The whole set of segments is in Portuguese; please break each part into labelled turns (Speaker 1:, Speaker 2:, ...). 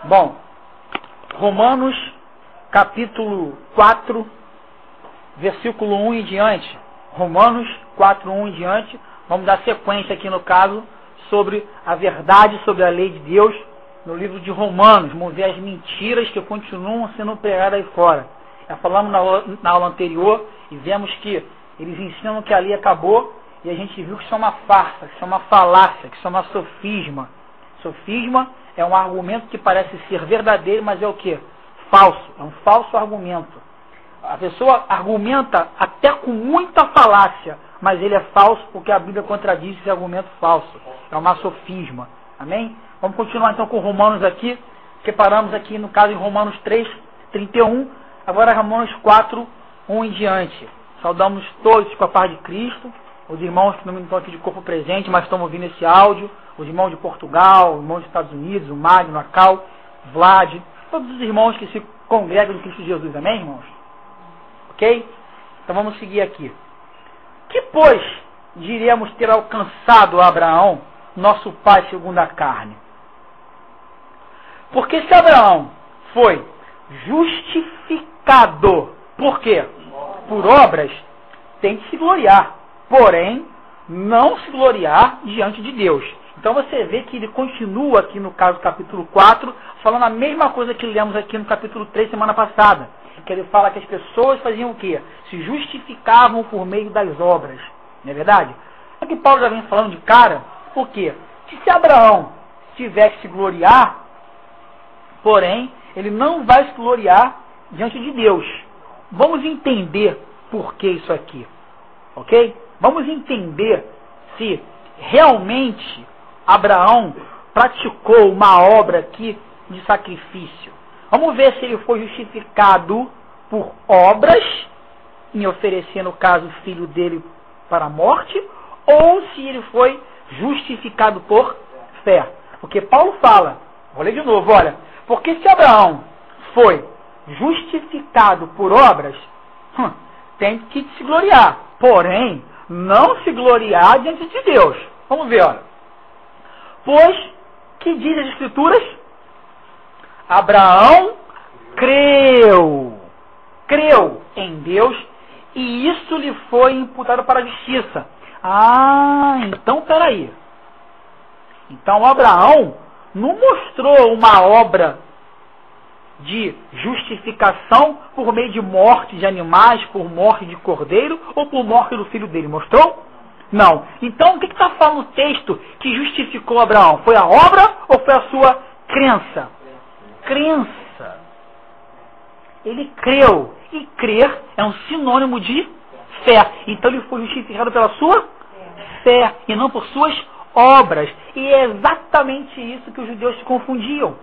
Speaker 1: Bom, Romanos capítulo 4, versículo 1 em diante. Romanos 4, 1 em diante. Vamos dar sequência aqui no caso sobre a verdade, sobre a lei de Deus no livro de Romanos. Vamos ver as mentiras que continuam sendo pregadas aí fora. Já falamos na aula anterior e vemos que eles ensinam que a lei acabou e a gente viu que isso é uma farsa, que isso é uma falácia, que isso é uma sofisma. Sofisma é um argumento que parece ser verdadeiro, mas é o quê? Falso. É um falso argumento. A pessoa argumenta até com muita falácia, mas ele é falso porque a Bíblia contradiz esse argumento falso. É uma sofisma. Amém? Vamos continuar então com Romanos aqui, que paramos aqui no caso em Romanos 3, 31, agora Romanos 4, 1 em diante. Saudamos todos com a paz de Cristo, os irmãos que não estão aqui de corpo presente, mas estão ouvindo esse áudio, os irmãos de Portugal, os irmãos dos Estados Unidos, o Magno, a Cal, Vlad, todos os irmãos que se congregam em Cristo Jesus. Amém, irmãos? Ok? Então vamos seguir aqui. Que, pois, diríamos ter alcançado Abraão, nosso pai segundo a carne? Porque se Abraão foi justificado, por quê? Por obras, tem de se gloriar, porém, não se gloriar diante de Deus. Então você vê que ele continua aqui no caso capítulo 4, falando a mesma coisa que lemos aqui no capítulo 3 semana passada. Que ele fala que as pessoas faziam o quê? Se justificavam por meio das obras. Não é verdade? É que Paulo já vem falando de cara, por quê? Se Abraão tiver que se gloriar, porém, ele não vai se gloriar diante de Deus. Vamos entender por que isso aqui. Ok? Vamos entender se realmente Abraão praticou uma obra aqui de sacrifício. Vamos ver se ele foi justificado por obras, em oferecer, no caso, o filho dele para a morte, ou se ele foi justificado por fé. Porque Paulo fala, vou ler de novo, olha, porque se Abraão foi justificado por obras, tem que se gloriar, porém, não se gloriar diante de Deus. Vamos ver, olha. Pois, que diz as Escrituras? Abraão creu em Deus e isso lhe foi imputado para a justiça. Ah, então peraí. Então Abraão não mostrou uma obra de justificação por meio de morte de animais, por morte de cordeiro ou por morte do filho dele. Mostrou? Não. Então o que está falando o texto que justificou Abraão? Foi a obra ou foi a sua crença? Crença. Ele creu. E crer é um sinônimo de fé. Então ele foi justificado pela sua fé e não por suas obras. E é exatamente isso que os judeus se confundiam.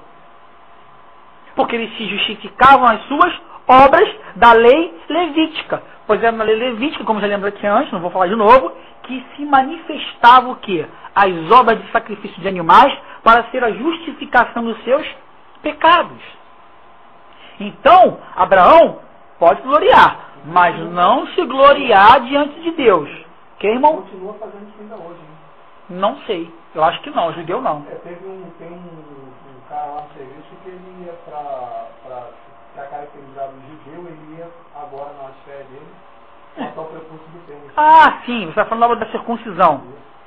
Speaker 1: Porque eles se justificavam as suas obras da lei levítica. Pois é na lei levítica, como já lembro aqui antes, não vou falar de novo, que se manifestava o quê? As obras de sacrifício de animais para ser a justificação dos seus pecados. Então, Abraão pode gloriar, mas não se gloriar diante de Deus. Ok, irmão?
Speaker 2: Continua fazendo isso ainda hoje, né?
Speaker 1: Não sei. Eu acho que não, judeu não.
Speaker 2: Tem um cara lá no serviço que ele ia para caracterizar o judeu, ele ia agora nas férias dele passar o prepúcio do tempo.
Speaker 1: Ah, sim, você está falando da obra da circuncisão.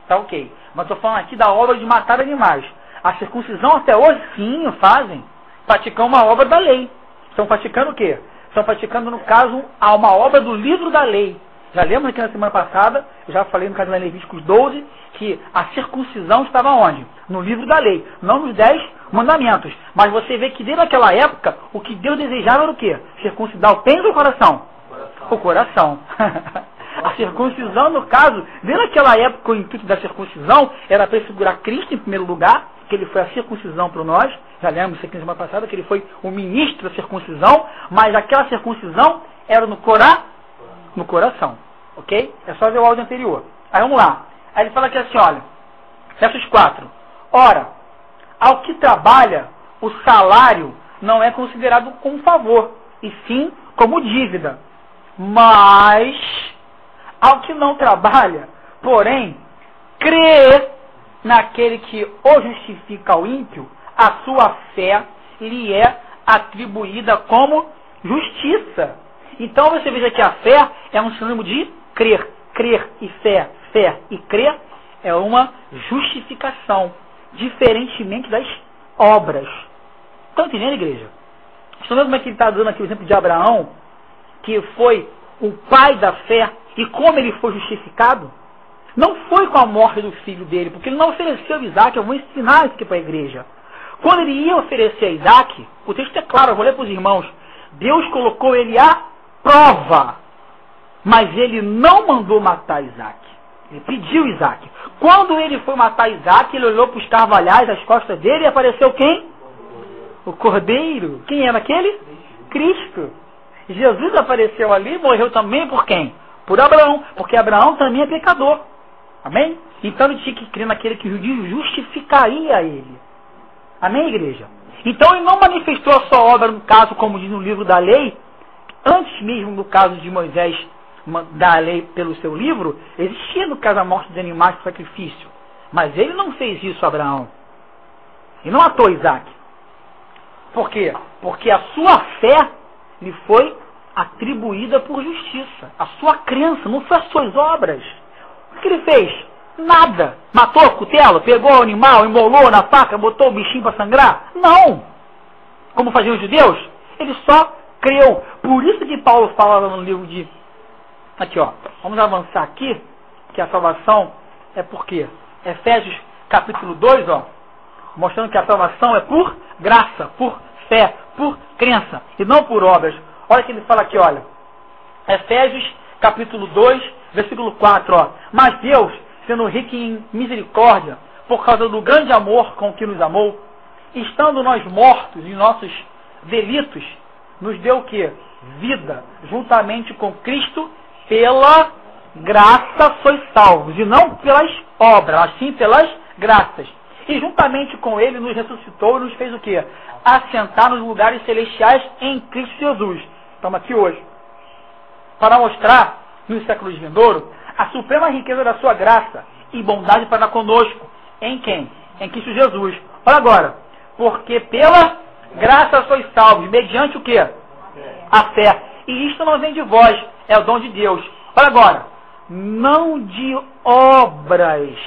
Speaker 1: Tá ok. Mas estou falando aqui da obra de matar animais. A circuncisão até hoje, sim, fazem. Praticam uma obra da lei. Estão praticando o quê? Estão praticando, no caso, uma obra do livro da lei. Já lembra aqui na semana passada, eu já falei no caso de Levíticos 12, que a circuncisão estava onde? No livro da lei, não nos 10 mandamentos. Mas você vê que desde aquela época, o que Deus desejava era o quê? Circuncidar o pênis ou o coração? O coração. A circuncisão, no caso, desde aquela época, o intuito da circuncisão era prefigurar Cristo em primeiro lugar, que ele foi a circuncisão para nós. Já lembro isso aqui na semana passada, que ele foi o ministro da circuncisão, mas aquela circuncisão era no coração. Ok? É só ver o áudio anterior. Aí vamos lá. Aí ele fala aqui assim, olha, versos 4. Ora, ao que trabalha, o salário não é considerado como favor, e sim como dívida. Mas, ao que não trabalha, porém, crê naquele que o justifica ao ímpio, a sua fé lhe é atribuída como justiça. Então você veja que a fé é um sinônimo de crer. Crer e fé, fé e crer é uma justificação, diferentemente das obras. Estão entendendo, igreja? Estão vendo como é que ele está dando aqui o exemplo de Abraão, que foi o pai da fé, e como ele foi justificado? Não foi com a morte do filho dele, porque ele não ofereceu Isaac. Eu vou ensinar isso aqui para a igreja. Quando ele ia oferecer a Isaac, o texto é claro, eu vou ler para os irmãos, Deus colocou ele à prova, mas ele não mandou matar Isaac. Ele pediu Isaac. Quando ele foi matar Isaac, ele olhou para os carvalhais às costas dele e apareceu quem? O cordeiro. Quem era aquele? Cristo. Jesus apareceu ali e morreu também por quem? Por Abraão, porque Abraão também é pecador. Amém? Então ele tinha que crer naquele que justificaria ele. Amém, igreja? Então ele não manifestou a sua obra, no caso, como diz no livro da lei, antes mesmo do caso de Moisés da lei pelo seu livro, existia no caso a morte de animais por sacrifício. Mas ele não fez isso, Abraão. E não matou Isaac. Por quê? Porque a sua fé lhe foi atribuída por justiça. A sua crença, não foi as suas obras. O que ele fez? Nada. Matou o cutelo? Pegou o animal, embolou na faca, botou o bichinho para sangrar? Não. Como faziam os judeus? Ele só creu. Por isso que Paulo fala no livro de... Aqui, ó. Vamos avançar aqui, que a salvação é por quê? Efésios capítulo 2, ó. Mostrando que a salvação é por graça, por fé, por crença, e não por obras. Olha que ele fala aqui, olha. Efésios capítulo 2, versículo 4, ó. Mas Deus, sendo rico em misericórdia, por causa do grande amor com que nos amou, estando nós mortos em nossos delitos, nos deu o quê? Vida, juntamente com Cristo, pela graça sois salvos, e não pelas obras, mas sim pelas graças. E juntamente com Ele nos ressuscitou e nos fez o quê? Assentar nos lugares celestiais em Cristo Jesus. Estamos aqui hoje para mostrar, no século vindouro, a suprema riqueza da sua graça e bondade para conosco. Em quem? Em Cristo Jesus. Olha agora. Porque pela graça sois salvos, mediante o quê? A fé. E isto não vem de vós, é o dom de Deus. Olha agora. Não de obras,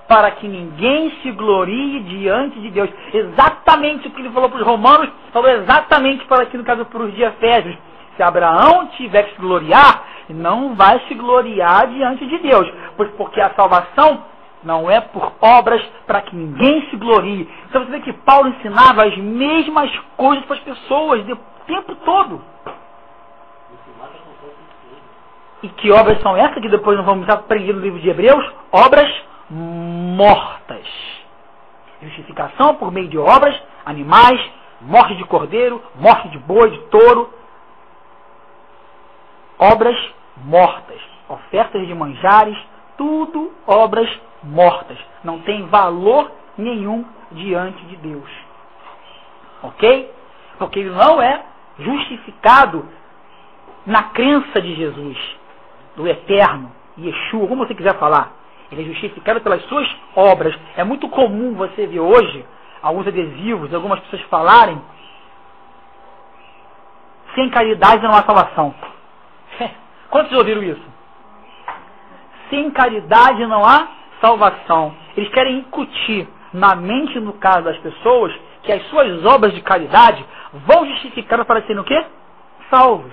Speaker 1: para que ninguém se glorie diante de Deus. Exatamente o que ele falou para os romanos, falou exatamente para aqui no caso para os de Efésios. Se Abraão tiver que se gloriar, não vai se gloriar diante de Deus. Pois porque a salvação não é por obras para que ninguém se glorie. Então você vê que Paulo ensinava as mesmas coisas para as pessoas o tempo todo. E que obras são essas que depois nós vamos aprender no livro de Hebreus? Obras mortas. Justificação por meio de obras, animais, morte de cordeiro, morte de boi, de touro. Obras mortas. Ofertas de manjares, tudo obras mortas. Não tem valor nenhum diante de Deus. Ok? Porque ele não é justificado na crença de Jesus, do eterno, Yeshua, como você quiser falar. Ele é justificado pelas suas obras. É muito comum você ver hoje alguns adesivos, algumas pessoas falarem: sem caridade não há salvação. Quantos ouviram isso? Sem caridade não há salvação. Eles querem incutir na mente, no caso das pessoas, que as suas obras de caridade vão justificar para serem o quê? Salvos.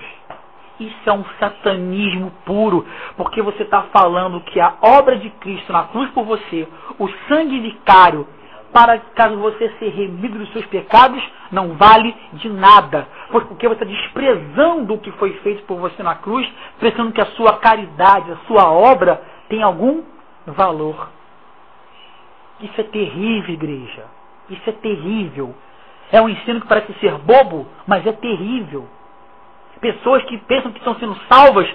Speaker 1: Isso é um satanismo puro, porque você está falando que a obra de Cristo na cruz por você, o sangue vicário, para caso você seja remido dos seus pecados, não vale de nada. Pois porque você está desprezando o que foi feito por você na cruz, pensando que a sua caridade, a sua obra tem algum valor. Isso é terrível, igreja. Isso é terrível. É um ensino que parece ser bobo, mas é terrível. Pessoas que pensam que estão sendo salvas,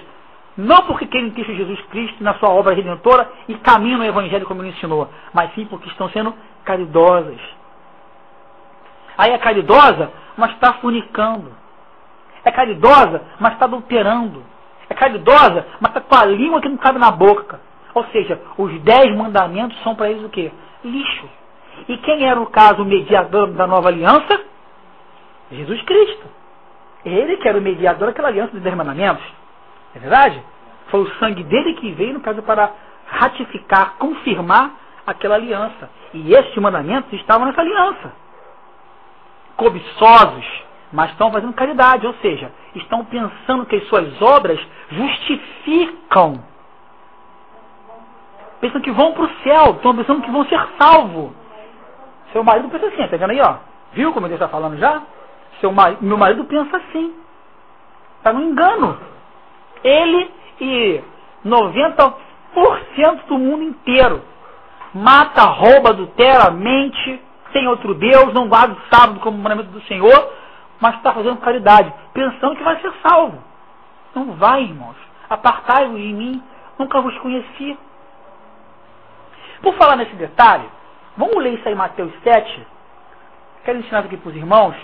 Speaker 1: não porque querem Cristo Jesus Cristo na sua obra redentora e caminham no Evangelho como ele ensinou, mas sim porque estão sendo caridosas. Aí é caridosa, mas está fornicando. É caridosa, mas está adulterando. É caridosa, mas está com a língua que não cabe na boca. Ou seja, os 10 mandamentos são para eles o quê? Lixo. E quem era o caso mediador da nova aliança? Jesus Cristo. Ele que era o mediador daquela aliança dos 10 mandamentos. É verdade? Foi o sangue dele que veio, no caso, para ratificar, confirmar aquela aliança. E estes mandamentos estavam nessa aliança. Cobiçosos, mas estão fazendo caridade, ou seja, estão pensando que as suas obras justificam. Pensam que vão para o céu, estão pensando que vão ser salvos. Seu marido pensa assim, tá vendo aí, ó? Viu como ele está falando já? Meu marido pensa assim. Está no engano. Ele e 90% do mundo inteiro mata, rouba, adultera, mente, tem outro Deus, não guarda o sábado como mandamento do Senhor, mas está fazendo caridade, pensando que vai ser salvo. Não vai, irmãos. Apartai-vos de mim, nunca vos conheci. Por falar nesse detalhe, vamos ler isso aí em Mateus 7. Quero ensinar isso aqui para os irmãos.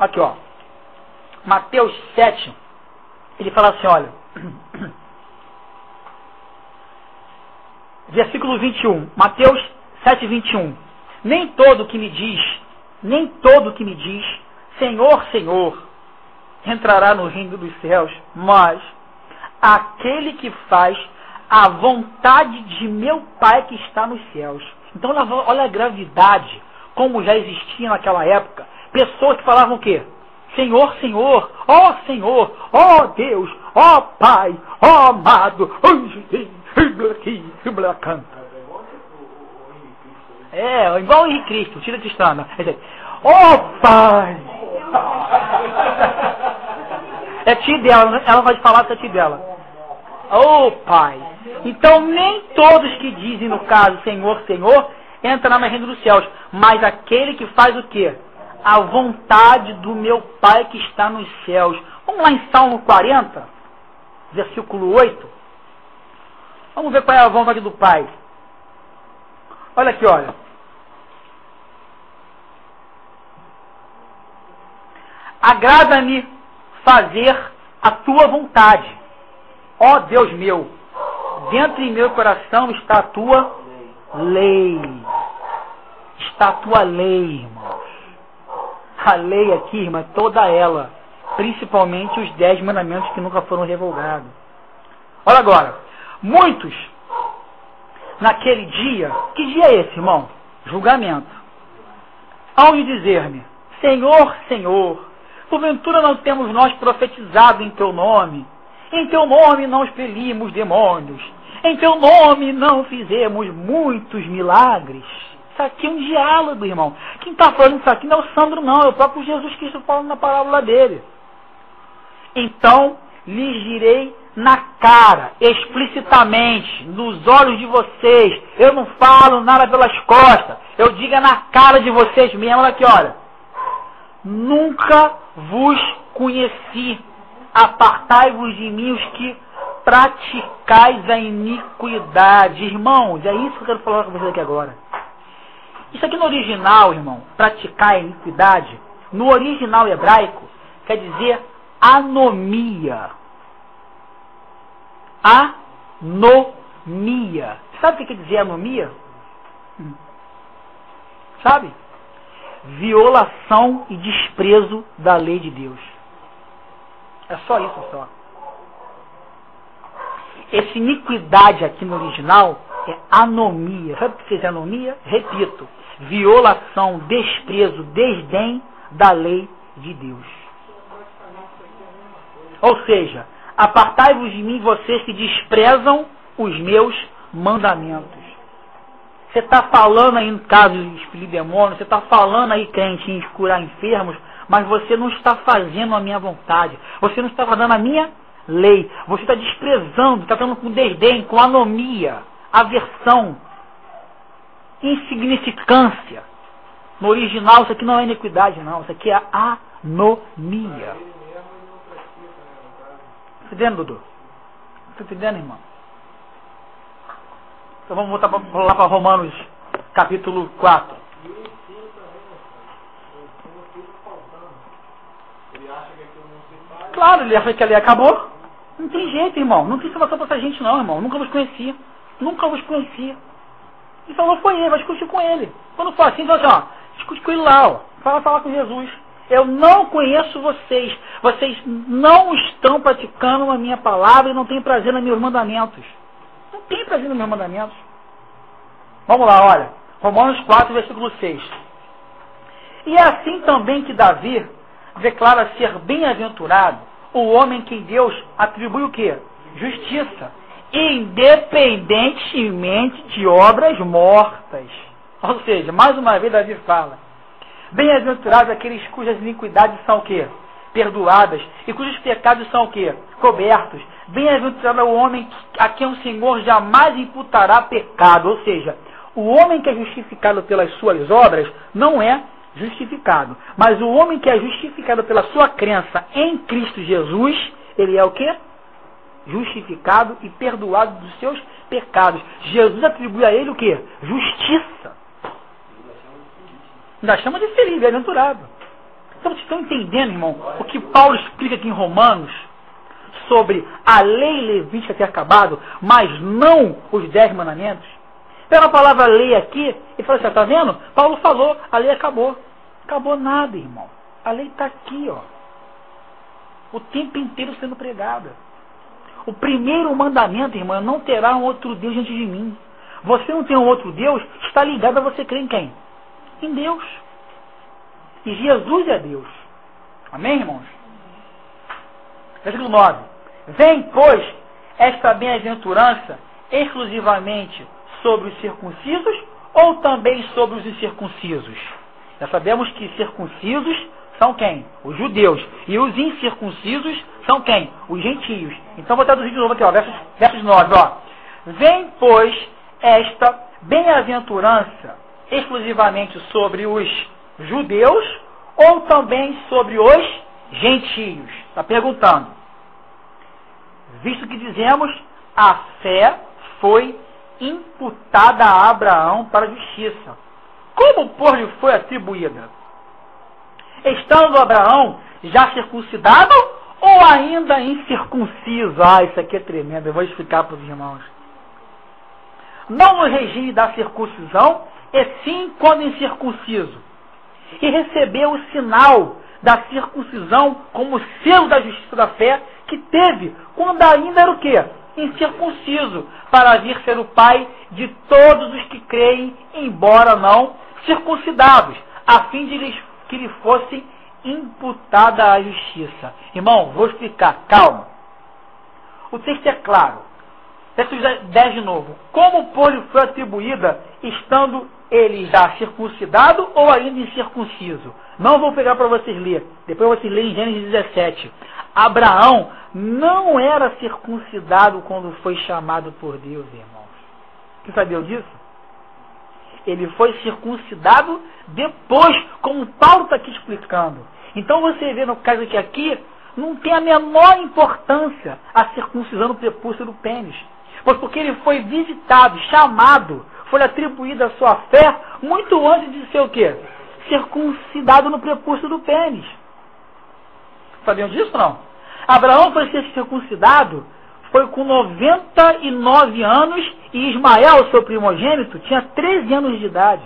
Speaker 1: Aqui, ó. Mateus 7. Ele fala assim, olha. Versículo 21. Mateus 7, 21. Nem todo que me diz, Senhor, Senhor, entrará no reino dos céus, mas aquele que faz a vontade de meu Pai que está nos céus. Então, olha a gravidade, como já existia naquela época. Pessoas que falavam o quê? Senhor, Senhor, ó Deus, ó Pai, ó amado, é, igual o Henrique Cristo, tira cristana. Ó Pai! É tia dela, ela vai falar que é tia dela. Ó Pai! Então nem todos que dizem no caso Senhor, Senhor, entrarão no reino dos céus, mas aquele que faz o quê? A vontade do meu Pai que está nos céus. Vamos lá em Salmo 40, versículo 8. Vamos ver qual é a vontade do Pai. Olha aqui, olha. Agrada-me fazer a tua vontade, ó Deus meu. Dentro em meu coração está a tua lei. Está a tua lei, irmãos. A lei aqui, irmã, toda ela. Principalmente os 10 mandamentos que nunca foram revogados. Olha agora. Muitos, naquele dia, que dia é esse, irmão? Julgamento. Hão de dizer-me, Senhor, Senhor, porventura não temos nós profetizado em teu nome? Em teu nome não expelimos demônios. Em teu nome não fizemos muitos milagres. Isso aqui é um diálogo, irmão. Quem está falando isso aqui não é o Sandro, não. É o próprio Jesus Cristo falando na parábola dele. Então, lhes direi na cara, explicitamente, nos olhos de vocês. Eu não falo nada pelas costas. Eu digo na cara de vocês mesmo. Olha aqui, olha. Nunca vos conheci. Apartai-vos de mim os que praticais a iniquidade. Irmãos, é isso que eu quero falar com vocês aqui agora. Isso aqui no original, irmão, praticar a iniquidade, no original hebraico, quer dizer anomia. Anomia. Sabe o que quer dizer anomia? Sabe? Violação e desprezo da lei de Deus. É só isso, só. Essa iniquidade aqui no original é anomia. Sabe o que é anomia? Repito. Violação, desprezo, desdém da lei de Deus. Ou seja, apartai-vos de mim, vocês que desprezam os meus mandamentos. Você está falando aí, no caso de expelir demônios, você está falando aí, crente, em curar enfermos, mas você não está fazendo a minha vontade. Você não está fazendo a minha lei. Você está desprezando, está falando com desdém, com anomia, aversão, insignificância. No original, isso aqui não é iniquidade, não. Isso aqui é anomia. Está entendendo, Dudu? Está entendendo, irmão? Então vamos voltar lá para Romanos, capítulo 4. Claro, ele acha que ali acabou. Não tem jeito, irmão. Não tem salvação para essa gente, não, irmão. Nunca vos conhecia. Nunca vos conhecia. Ele falou, foi ele, vai discutir com ele. Quando for assim, então assim, ó, discute com ele lá, ó. Fala com Jesus. Eu não conheço vocês. Vocês não estão praticando a minha palavra e não têm prazer nos meus mandamentos. Não tem prazer nos meus mandamentos. Vamos lá, olha. Romanos 4, versículo 6. E é assim também que Davi declara ser bem-aventurado o homem que Deus atribui o quê? Justiça. Independentemente de obras mortas. Ou seja, mais uma vez Davi fala, bem-aventurados aqueles cujas iniquidades são o quê? Perdoadas, e cujos pecados são o quê? Cobertos. Bem-aventurado é o homem a quem o Senhor jamais imputará pecado. Ou seja, o homem que é justificado pelas suas obras não é justificado. Mas o homem que é justificado pela sua crença em Cristo Jesus, ele é o quê? Justificado e perdoado dos seus pecados. Jesus atribui a ele o quê? Justiça. Ainda chama de feliz, bem-aventurado. Então vocês estão entendendo, irmão, o que Paulo explica aqui em Romanos sobre a lei levítica ter acabado, mas não os 10 mandamentos? Pega a palavra lei aqui e fala assim, tá vendo? Paulo falou, a lei acabou. Acabou nada, irmão. A lei está aqui, ó. O tempo inteiro sendo pregada. O primeiro mandamento, irmão, não terá um outro Deus diante de mim. Você não tem um outro Deus, está ligado a você crer em quem? Em Deus. E Jesus é Deus. Amém, irmãos? Versículo 9. Vem, pois, esta bem-aventurança exclusivamente sobre os circuncisos ou também sobre os incircuncisos? Já sabemos que circuncisos são quem? Os judeus. E os incircuncisos são quem? Os gentios. Então vou traduzir de novo aqui, ó, versos 9. Ó. Vem, pois, esta bem-aventurança exclusivamente sobre os judeus ou também sobre os gentios? Está perguntando. Visto que dizemos, a fé foi imputada a Abraão para a justiça. Como, pois, lhe foi atribuída? Estando Abraão já circuncidado ou ainda incircunciso? Ah, isso aqui é tremendo, eu vou explicar para os irmãos. Não no regime da circuncisão, e sim quando incircunciso. E recebeu o sinal da circuncisão como selo da justiça da fé que teve quando ainda era o quê? Incircunciso, para vir ser o pai de todos os que creem, embora não circuncidados, a fim de que lhe fosse imputada a justiça. Irmão, vou explicar, calma. O texto é claro. Verso 10 de novo. Como, pois, foi atribuída, estando ele já circuncidado ou ainda incircunciso? Não vou pegar para vocês ler. Depois vocês leem em Gênesis 17. Abraão não era circuncidado quando foi chamado por Deus, irmãos. Você sabia disso? Ele foi circuncidado depois, como Paulo está aqui explicando. Então você vê no caso que aqui não tem a menor importância a circuncisão no prepúcio do pênis. Pois porque ele foi visitado, chamado, foi atribuída a sua fé muito antes de ser o quê? Circuncidado no prepúcio do pênis. Sabiam disso ou não? Abraão foi ser circuncidado, foi com 99 anos e Ismael, seu primogênito, tinha 13 anos de idade.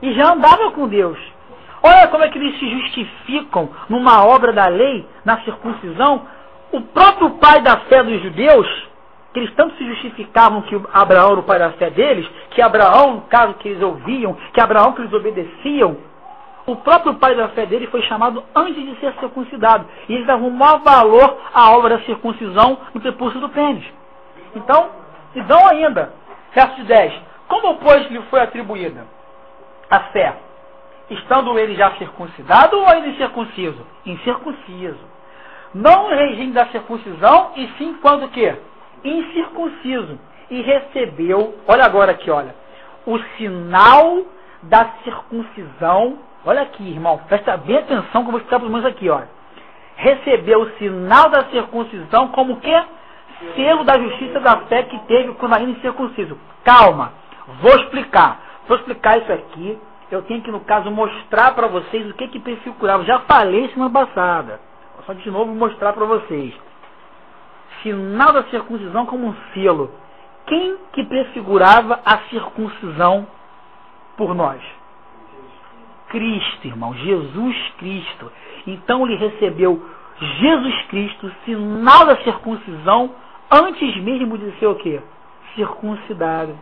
Speaker 1: E já andava com Deus. Olha como é que eles se justificam numa obra da lei, na circuncisão. O próprio pai da fé dos judeus, que eles tanto se justificavam que Abraão era o pai da fé deles, que Abraão, no caso que eles ouviam, que Abraão que eles obedeciam, o próprio pai da fé dele foi chamado antes de ser circuncidado. E eles davam maior valor à obra da circuncisão no prepúcio do pênis. Então, e dão ainda, verso 10, como, pois, lhe foi atribuída a fé? Estando ele já circuncidado ou ainda incircunciso? Incircunciso. Não no regime da circuncisão, e sim quando o quê? Incircunciso. E recebeu, olha agora aqui, olha, o sinal da circuncisão. Olha aqui, irmão, presta bem atenção que eu vou explicar para os irmãos aqui, olha. Recebeu o sinal da circuncisão como o quê? Selo da justiça da fé que teve quando ainda incircunciso. Calma, vou explicar. Vou explicar isso aqui. Eu tenho que, no caso, mostrar para vocês o que prefigurava. Já falei semana passada. Só de novo mostrar para vocês. Sinal da circuncisão como um selo. quem que prefigurava a circuncisão por nós? Cristo, irmão, Jesus Cristo. Então ele recebeu Jesus Cristo, sinal da circuncisão, antes mesmo de ser o quê? Circuncidado.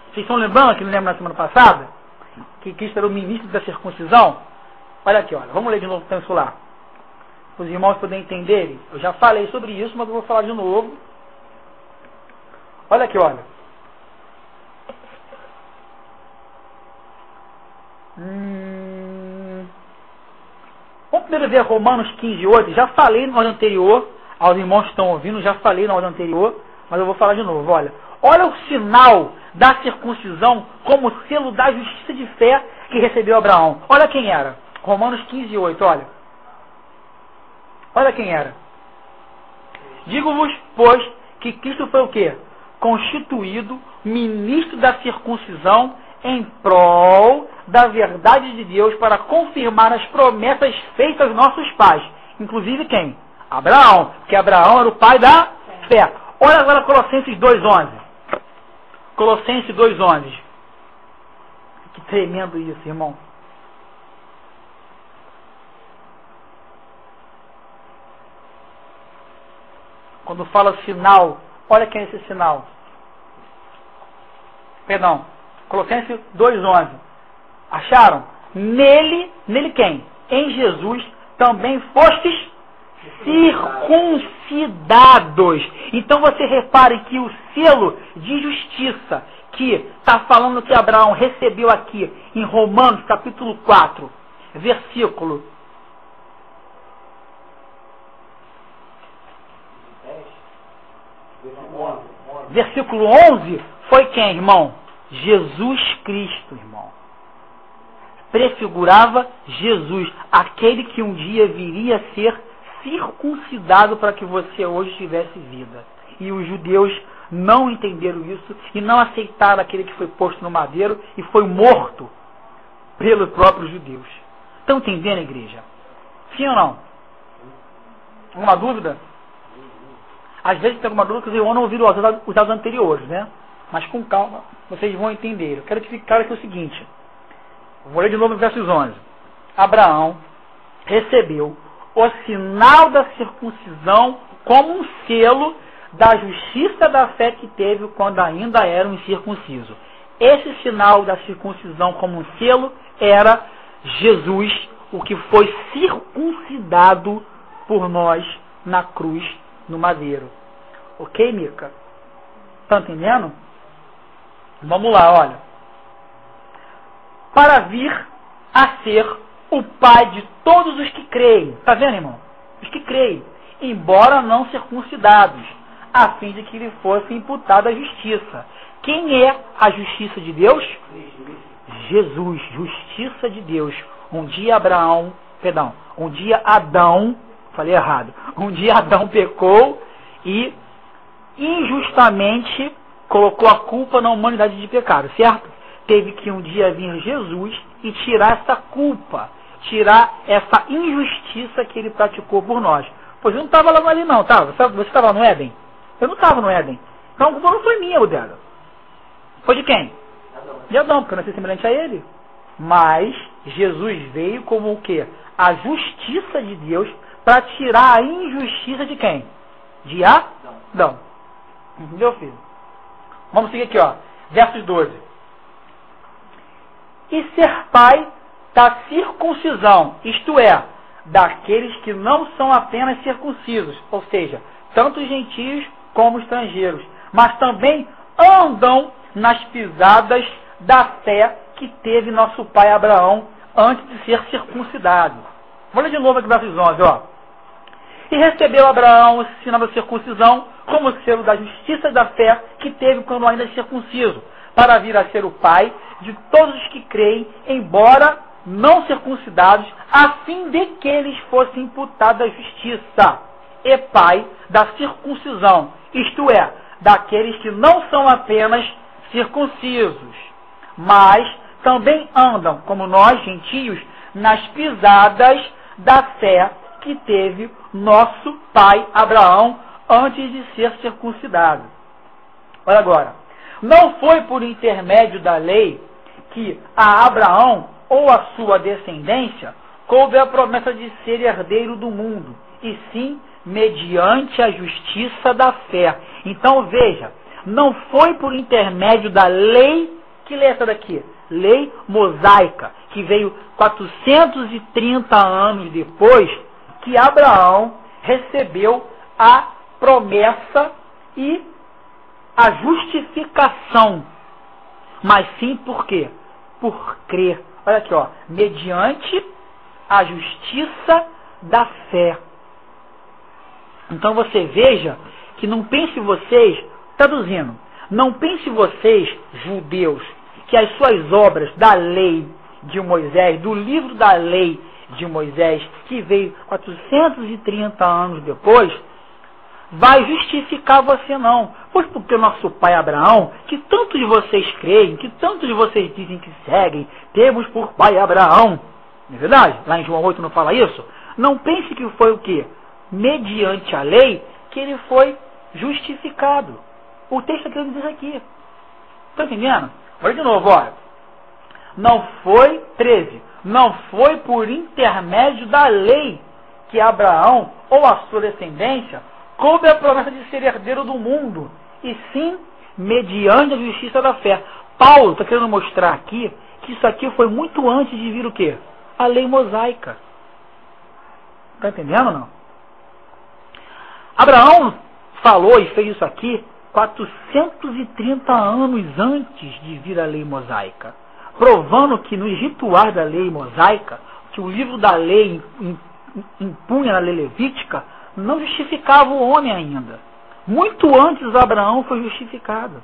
Speaker 1: Vocês estão lembrando que me lembro na semana passada? Que Cristo era o ministro da circuncisão? Olha aqui, olha, vamos ler de novo o texto lá. Para os irmãos poderem entenderem. Eu já falei sobre isso, mas eu vou falar de novo. Olha aqui, olha. Vamos primeiro ver Romanos 15:8. Já falei no áudio anterior, aos irmãos que estão ouvindo, já falei no áudio anterior, mas eu vou falar de novo. Olha o sinal da circuncisão como selo da justiça de fé que recebeu Abraão. Olha quem era. Romanos 15:8, olha. Olha quem era. Digo-vos, pois, que Cristo foi o quê? Constituído ministro da circuncisão em prol da verdade de Deus para confirmar as promessas feitas aos nossos pais. Inclusive quem? Abraão. Porque Abraão era o pai da fé. Olha agora Colossenses 2:11. Colossenses 2:11. Que tremendo isso, irmão. Quando fala sinal, olha quem é esse sinal. Perdão. Colossenses 2:11. Acharam? Nele quem? Em Jesus também fostes circuncidados. Então você repare que o selo de justiça que está falando que Abraão recebeu aqui em Romanos capítulo 4, versículo 11, foi quem, irmão? Jesus Cristo, irmão. Prefigurava Jesus, aquele que um dia viria a ser circuncidado para que você hoje tivesse vida. E os judeus não entenderam isso e não aceitaram aquele que foi posto no madeiro e foi morto pelos próprios judeus. Estão entendendo, igreja? Sim ou não? Alguma dúvida? Às vezes tem alguma dúvida que os irmãos não ouviram os áudios anteriores, né? Mas com calma, vocês vão entender. Eu quero que fique claro aqui o seguinte. Vou ler de novo o versos 11. Abraão recebeu o sinal da circuncisão como um selo da justiça da fé que teve quando ainda era um incircunciso. Esse sinal da circuncisão como um selo era Jesus, o que foi circuncidado por nós na cruz, no madeiro. Ok, Mica? Está entendendo? Vamos lá, olha. Para vir a ser o Pai de todos os que creem. Está vendo, irmão? Os que creem, embora não circuncidados, a fim de que lhe fosse imputada a justiça. Quem é a justiça de Deus? Jesus, justiça de Deus. Um dia Adão, falei errado, um dia Adão pecou e injustamente colocou a culpa na humanidade de pecado, certo? Teve que um dia vir Jesus e tirar essa culpa, tirar essa injustiça que ele praticou por nós. Pois eu não estava lá ali não, estava? Você estava no Éden? Eu não estava no Éden. Então a culpa não foi minha, o dela. Foi de quem? De Adão, porque eu nasci semelhante a ele. Mas Jesus veio como o quê? A justiça de Deus para tirar a injustiça de quem? De Adão. Entendeu, filho? Vamos seguir aqui, ó. Versos 12. E ser pai da circuncisão, isto é, daqueles que não são apenas circuncisos, ou seja, tanto gentios como estrangeiros, mas também andam nas pisadas da fé que teve nosso pai Abraão antes de ser circuncidado. Vou ler de novo aqui versos 11, ó. E recebeu Abraão esse sinal da circuncisão como selo da justiça da fé que teve quando ainda circunciso, para vir a ser o pai de todos os que creem, embora não circuncidados, a fim de que eles fossem imputados a justiça, e pai da circuncisão, isto é, daqueles que não são apenas circuncisos, mas também andam, como nós, gentios, nas pisadas da fé que teve nosso pai Abraão antes de ser circuncidado. Olha agora. Não foi por intermédio da lei que a Abraão ou a sua descendência coube a promessa de ser herdeiro do mundo, e sim mediante a justiça da fé. Então veja, não foi por intermédio da lei, que lei é essa daqui? Lei mosaica, que veio 430 anos depois, que Abraão recebeu a promessa e a justificação. Mas sim por quê? Por crer. Olha aqui, ó, mediante a justiça da fé. Então você veja que não pense vocês, traduzindo, não pense vocês, judeus, que as suas obras da lei de Moisés, do livro da lei de Moisés, que veio 430 anos depois, vai justificar você não. Pois porque o nosso pai Abraão, que tantos de vocês creem, que tantos de vocês dizem que seguem, temos por pai Abraão. Não é verdade? Lá em João 8 não fala isso? Não pense que foi o quê? Mediante a lei que ele foi justificado. O texto aqui diz aqui. Está entendendo? Olha de novo, olha. Não foi, 13, não foi por intermédio da lei que Abraão ou a sua descendência coube a promessa de ser herdeiro do mundo, e sim mediante a justiça da fé. Paulo está querendo mostrar aqui que isso aqui foi muito antes de vir o quê? A lei mosaica. Está entendendo ou não? Abraão falou e fez isso aqui 430 anos antes de vir a lei mosaica, provando que nos rituais da lei mosaica, que o livro da lei impunha na lei levítica, não justificava o homem ainda. Muito antes Abraão foi justificado,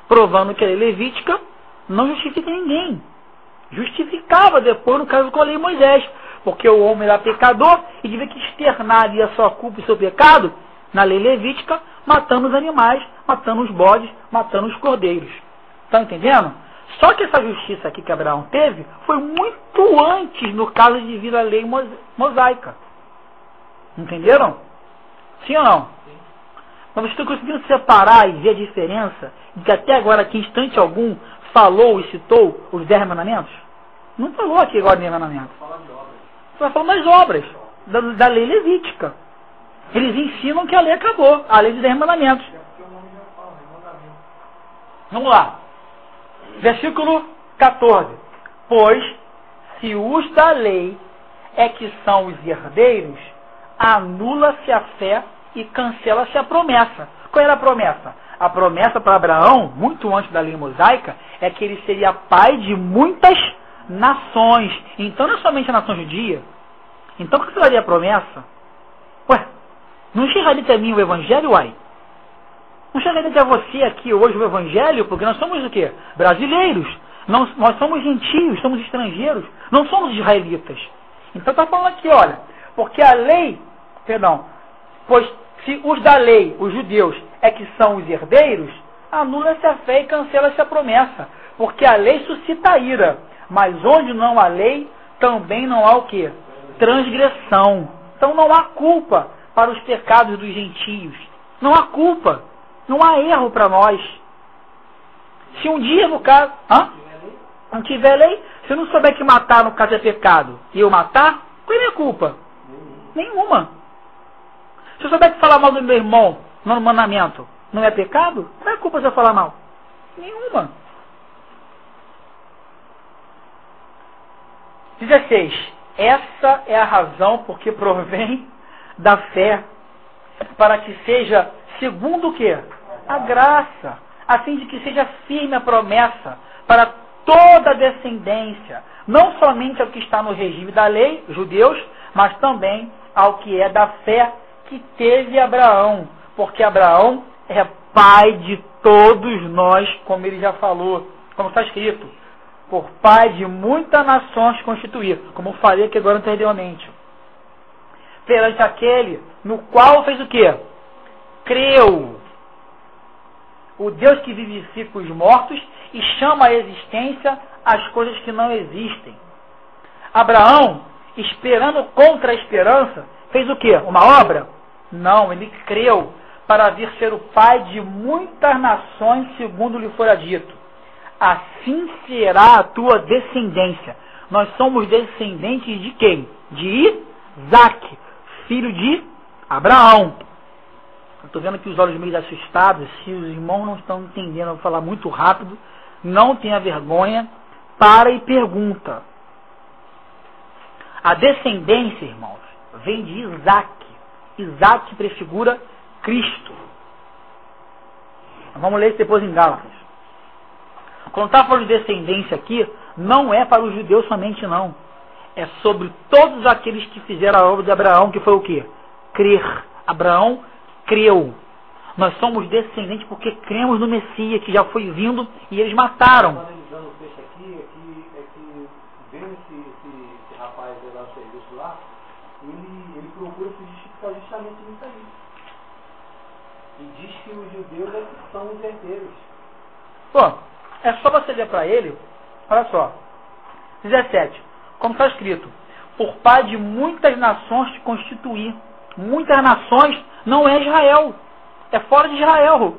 Speaker 1: provando que a lei levítica não justifica ninguém. Justificava depois, no caso com a lei de Moisés, porque o homem era pecador e devia que externar ali a sua culpa e seu pecado na lei levítica, matando os animais, matando os bodes, matando os cordeiros. Estão entendendo? Só que essa justiça aqui que Abraão teve foi muito antes, no caso de vir a lei mosaica. Entenderam? Sim ou não? Sim. Mas vocês estão conseguindo separar e ver a diferença de que até agora, que instante algum, falou e citou os 10 mandamentos? Não falou aqui agora os 10 mandamentos. Só falou das obras da lei levítica. Eles ensinam que a lei acabou, a lei dos 10 mandamentos. Vamos lá. Versículo 14. Pois, se os da lei é que são os herdeiros, anula-se a fé e cancela-se a promessa. Qual era a promessa? A promessa para Abraão, muito antes da lei mosaica, é que ele seria pai de muitas nações. Então não é somente a nação judia. Então o que seria a promessa? Ué, não chegaria até mim o evangelho, uai? Não chegaria até você aqui hoje o evangelho, porque nós somos o quê? Brasileiros. Nós somos gentios, somos estrangeiros, não somos israelitas. Então está falando aqui, olha, porque a lei, pois se os da lei, os judeus, é que são os herdeiros, anula-se a fé e cancela-se a promessa, porque a lei suscita ira, mas onde não há lei, também não há o quê? Transgressão. Então não há culpa para os pecados dos gentios. Não há culpa. Não há erro para nós. Se um dia, no caso... não tiver lei, se eu não souber que matar, no caso, é pecado, e eu matar, qual é a culpa? Nenhuma. Se eu souber que falar mal do meu irmão no mandamento não é pecado, qual é a culpa se eu falar mal? Nenhuma. 16. Essa é a razão porque provém da fé, para que seja segundo o quê? A graça, a fim de que seja firme a promessa para toda a descendência, não somente ao que está no regime da lei, judeus, mas também ao que é da fé que teve Abraão, porque Abraão é pai de todos nós, como ele já falou, como está escrito, por pai de muitas nações constituir, como eu falei aqui agora anteriormente, perante aquele no qual fez o quê? Creu. O Deus que vivifica os mortos e chama à existência as coisas que não existem. Abraão, esperando contra a esperança, fez o quê? Uma obra? Não, ele creu, para vir ser o pai de muitas nações, segundo lhe fora dito. Assim será a tua descendência. Nós somos descendentes de quem? De Isaque, filho de Abraão. Eu estou vendo que os olhos meio assustados. Se os irmãos não estão entendendo, eu vou falar muito rápido. Não tenha vergonha. Para e pergunta. A descendência, irmãos, vem de Isaque. Isaque prefigura Cristo. Vamos ler isso depois em Gálatas. Quando está falando de descendência aqui, não é para os judeus somente, não. É sobre todos aqueles que fizeram a obra de Abraão, que foi o quê? Crer. Abraão creu. Nós somos descendentes porque cremos no Messias, que já foi vindo, e eles mataram.
Speaker 2: Analisando o texto aqui, é que vendo esse rapaz lá no serviço lá, ele procura se justificar justamente nisso aí. E diz que os judeus é que são os herdeiros.
Speaker 1: Pô, é só você ler para ele, olha só, 17, como está escrito, por pai de muitas nações te constituir. Muitas nações não é Israel, é fora de Israel.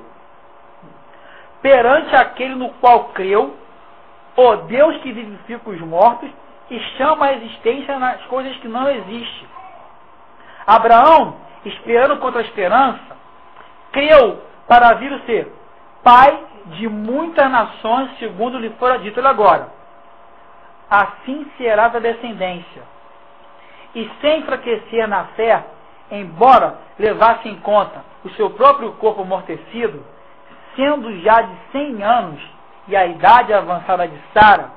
Speaker 1: Perante aquele no qual creu, o Deus que vivifica os mortos e chama a existência nas coisas que não existem. Abraão, esperando contra a esperança, creu para vir a ser pai de muitas nações, segundo lhe fora dito. Olha agora. Assim será da descendência. E sem enfraquecer na fé, embora levasse em conta o seu próprio corpo amortecido, sendo já de 100 anos e a idade avançada de Sara,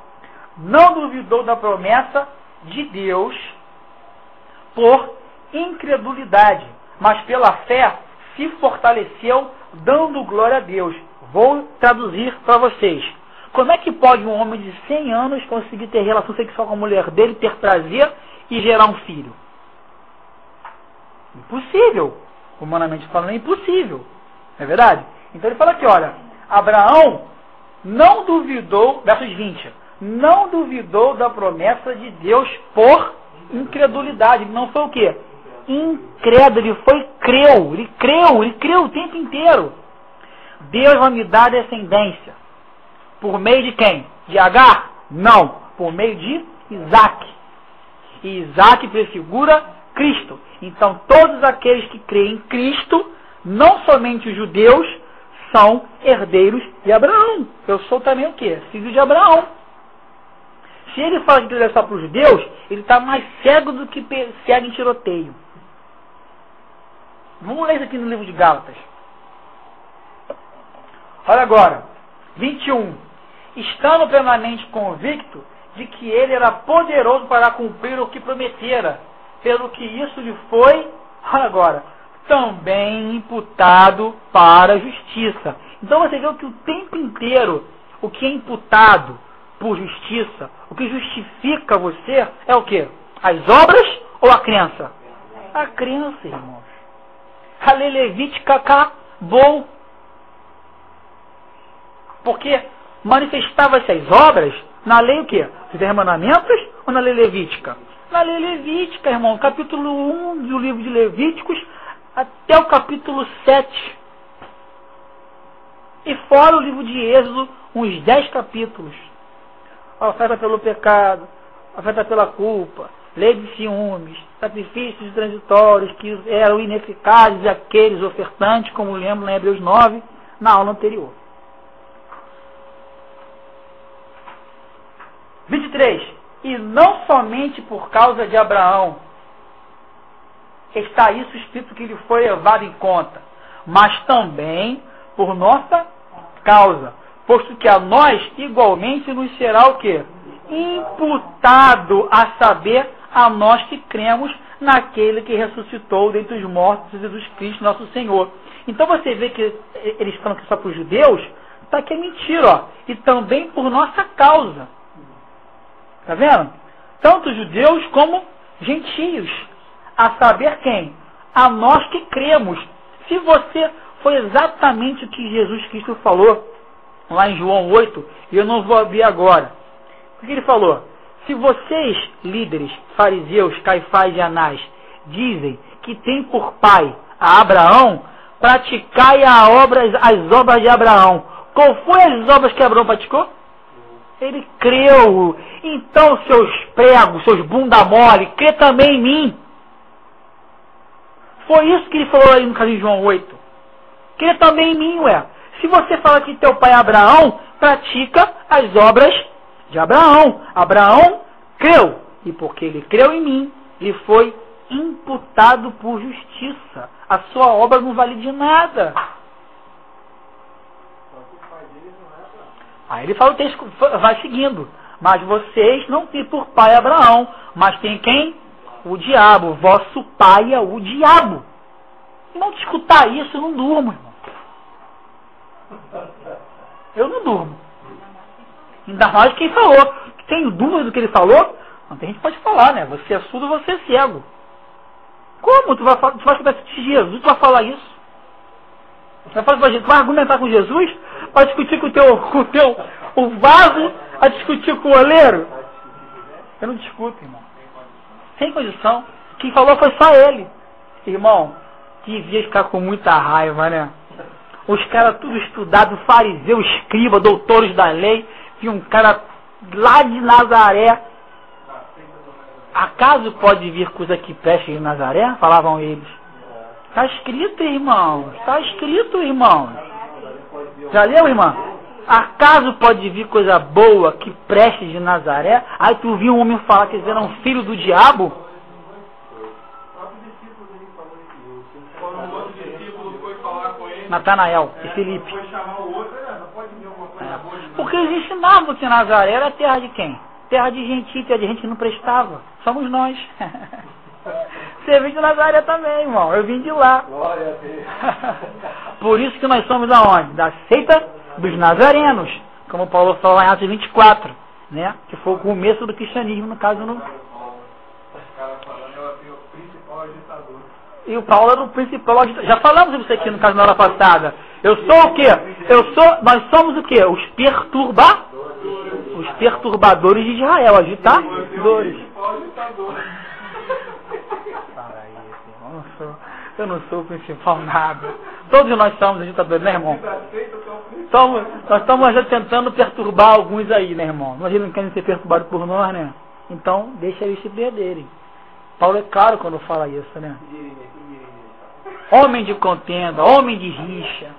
Speaker 1: não duvidou da promessa de Deus por incredulidade, mas pela fé se fortaleceu, dando glória a Deus. Vou traduzir para vocês. Como é que pode um homem de 100 anos conseguir ter relação sexual com a mulher dele, ter prazer e gerar um filho? Impossível. Humanamente falando, é impossível. Não é verdade? Então ele fala aqui, olha, Abraão não duvidou, versos 20, não duvidou da promessa de Deus por incredulidade. Ele não foi o quê? Incrédulo, ele creu o tempo inteiro. Deus vai me dar descendência. Por meio de quem? De Agar? Não. Por meio de Isaque. E Isaque prefigura Cristo. Então todos aqueles que creem em Cristo, não somente os judeus, são herdeiros de Abraão. Eu sou também o quê? Filho de Abraão. Se ele fala que ele é só para os judeus, ele está mais cego do que cego em tiroteio. Vamos ler isso aqui no livro de Gálatas. Olha agora, 21. Estando plenamente convicto de que ele era poderoso para cumprir o que prometera, pelo que isso lhe foi, olha agora, também imputado para a justiça. Então você vê que o tempo inteiro, o que é imputado por justiça, o que justifica você, é o quê? As obras ou a crença? A crença, irmãos. A lei levítica acabou. Porque manifestava-se as obras na lei o quê? Os 10 mandamentos ou na lei levítica? Na lei levítica, irmão. Capítulo 1 do livro de Levíticos até o capítulo 7. E fora o livro de Êxodo, uns 10 capítulos. A oferta pelo pecado, a oferta pela culpa, lei de ciúmes, sacrifícios transitórios que eram ineficazes e aqueles ofertantes, como lembro em Hebreus 9, na aula anterior. 23. E não somente por causa de Abraão está isso escrito que lhe foi levado em conta, mas também por nossa causa, posto que a nós igualmente nos será o quê? Imputado, a saber, a nós que cremos naquele que ressuscitou dentre os mortos, Jesus Cristo, nosso Senhor. Então você vê que eles falam que só para os judeus, está aqui é mentira, ó. E também por nossa causa. Está vendo? Tanto judeus como gentios. A saber quem? A nós que cremos. Se você foi exatamente o que Jesus Cristo falou lá em João 8, e eu não vou abrir agora. O que ele falou? Se vocês, líderes, fariseus, Caifás e Anás, dizem que tem por pai a Abraão, praticai as obras de Abraão. Qual foi as obras que Abraão praticou? Ele creu. Então, seus pregos, seus bunda mole, crê também em mim. Foi isso que ele falou aí no caso de João 8. Crê também em mim, ué. Se você fala que teu pai é Abraão, pratica as obras de Abraão. Abraão creu. E porque ele creu em mim, ele foi imputado por justiça. A sua obra não vale de nada. Aí ele fala, o texto vai seguindo. Mas vocês não têm por pai Abraão, mas tem quem? O diabo. Vosso pai é o diabo. E não te escutar isso, eu não durmo, irmão. Eu não durmo. Ainda mais quem falou. Tenho dúvida do que ele falou? Não tem gente que pode falar, né? Você é surdo, você é cego. Como? Tu vai discutir Jesus, tu vai falar isso? Tu vai argumentar com Jesus? Vai discutir com o vaso? Vai discutir com o oleiro? Eu não discuto, irmão. Sem condição. Quem falou foi só ele. Irmão, devia ficar com muita raiva, né? Os caras tudo estudado, fariseu, escriba, doutores da lei. E um cara lá de Nazaré. Acaso pode vir coisa que preste de Nazaré? Falavam eles. Está escrito, irmão. Está escrito, irmão. Já leu, irmão? Acaso pode vir coisa boa que preste de Nazaré? Aí tu viu um homem falar que eles eram filho do diabo? Natanael e Felipe. Porque eles ensinavam que Nazaré era terra de quem? Terra de gentil, terra de gente que não prestava. Somos nós. Você vem de Nazaré também, irmão. Eu vim de lá. Glória a Deus. Por isso que nós somos aonde? Da seita dos nazarenos. Como Paulo falou em Atos 24. Né? Que foi o começo do cristianismo, no caso. E o Paulo era o principal agitador. Já falamos isso aqui no caso na hora passada. Eu sou o quê? Nós somos o quê? Os perturbadores de Israel. Agitadores. Eu não sou o principal nada. Todos nós somos agitadores, né, irmão? Nós estamos já tentando perturbar alguns aí, né, irmão? Nós não querem ser perturbados por nós, né? Então, deixa eles se perderem. Paulo é claro quando fala isso, né? Homem de contenda, homem de rixa.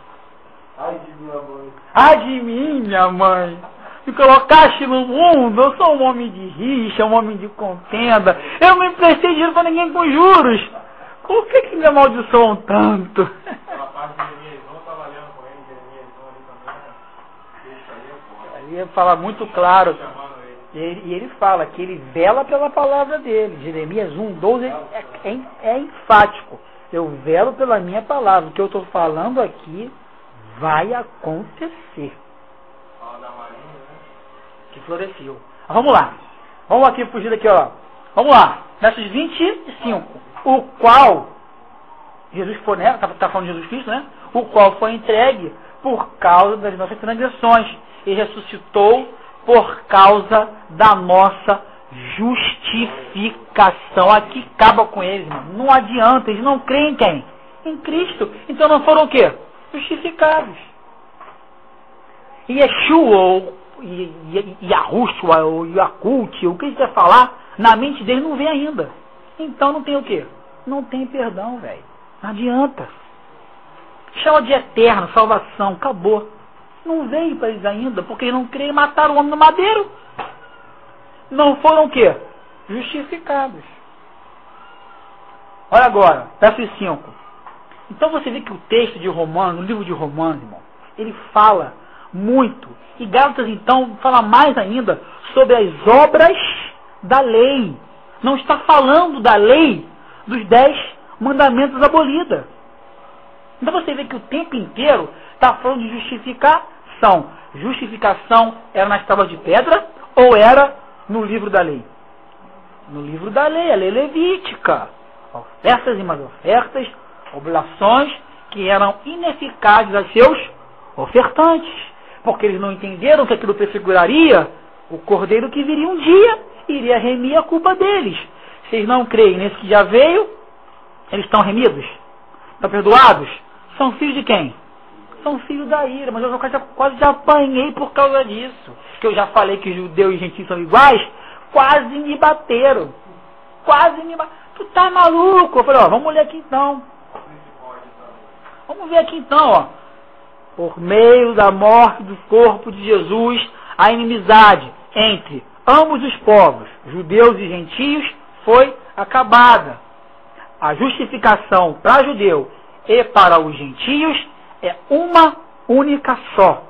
Speaker 2: Ai de minha mãe.
Speaker 1: Ai de mim, minha mãe. Me colocaste no mundo, eu sou um homem de rixa, um homem de contenda. Eu não emprestei dinheiro para ninguém com juros. Por que me amaldiçoam tanto?
Speaker 2: A parte de Jeremias não estava lendo com ele, Jeremias ali também.
Speaker 1: Ele fala muito claro. E ele fala que ele vela pela palavra dele. Jeremias 1:12 é enfático. Eu velo pela minha palavra. O que eu estou falando aqui vai acontecer.
Speaker 2: Fala da Marinha, né?
Speaker 1: Que floresceu. Vamos lá. Vamos aqui fugir daqui, ó. Vamos lá. Versos 25. O qual, Jesus foi, né? Está falando de Jesus Cristo, né? O qual foi entregue por causa das nossas transgressões e ressuscitou por causa da nossa justificação. Aqui acaba com eles, mano. Não adianta, eles não creem em quem? Em Cristo. Então não foram o quê? Justificados. E Yeshua, ou Yahushua, ou Yakult, o que a gente vai falar, na mente deles não vem ainda. Então não tem o quê? Não tem perdão, velho. Não adianta. Chama de eterno, salvação, acabou. Não veio para eles ainda, porque eles não creem, mataram o homem no madeiro. Não foram o quê? Justificados. Olha agora, verso 5. Então você vê que o texto de Romanos, o livro de Romanos, irmão, ele fala muito. E Gálatas, então, fala mais ainda sobre as obras da lei. Não está falando da lei dos 10 mandamentos abolida. Então você vê que o tempo inteiro está falando de justificação. Justificação era nas tábuas de pedra ou era no livro da lei? No livro da lei, a lei levítica. Ofertas e mais ofertas, oblações que eram ineficazes a seus ofertantes. Porque eles não entenderam que aquilo prefiguraria o cordeiro que viria um dia e iria remir a culpa deles. Vocês não creem nesse que já veio? Eles estão remidos? Estão perdoados? São filhos de quem? São filhos da ira, mas eu quase já apanhei por causa disso. Que eu já falei que judeus e gentios são iguais, quase me bateram. Quase me bateram. Tu tá maluco? Eu falei, ó, vamos ler aqui então. Vamos ver aqui então, ó. Por meio da morte do corpo de Jesus, a inimizade entre ambos os povos, judeus e gentios, foi acabada. A justificação para judeu e para os gentios é uma única só.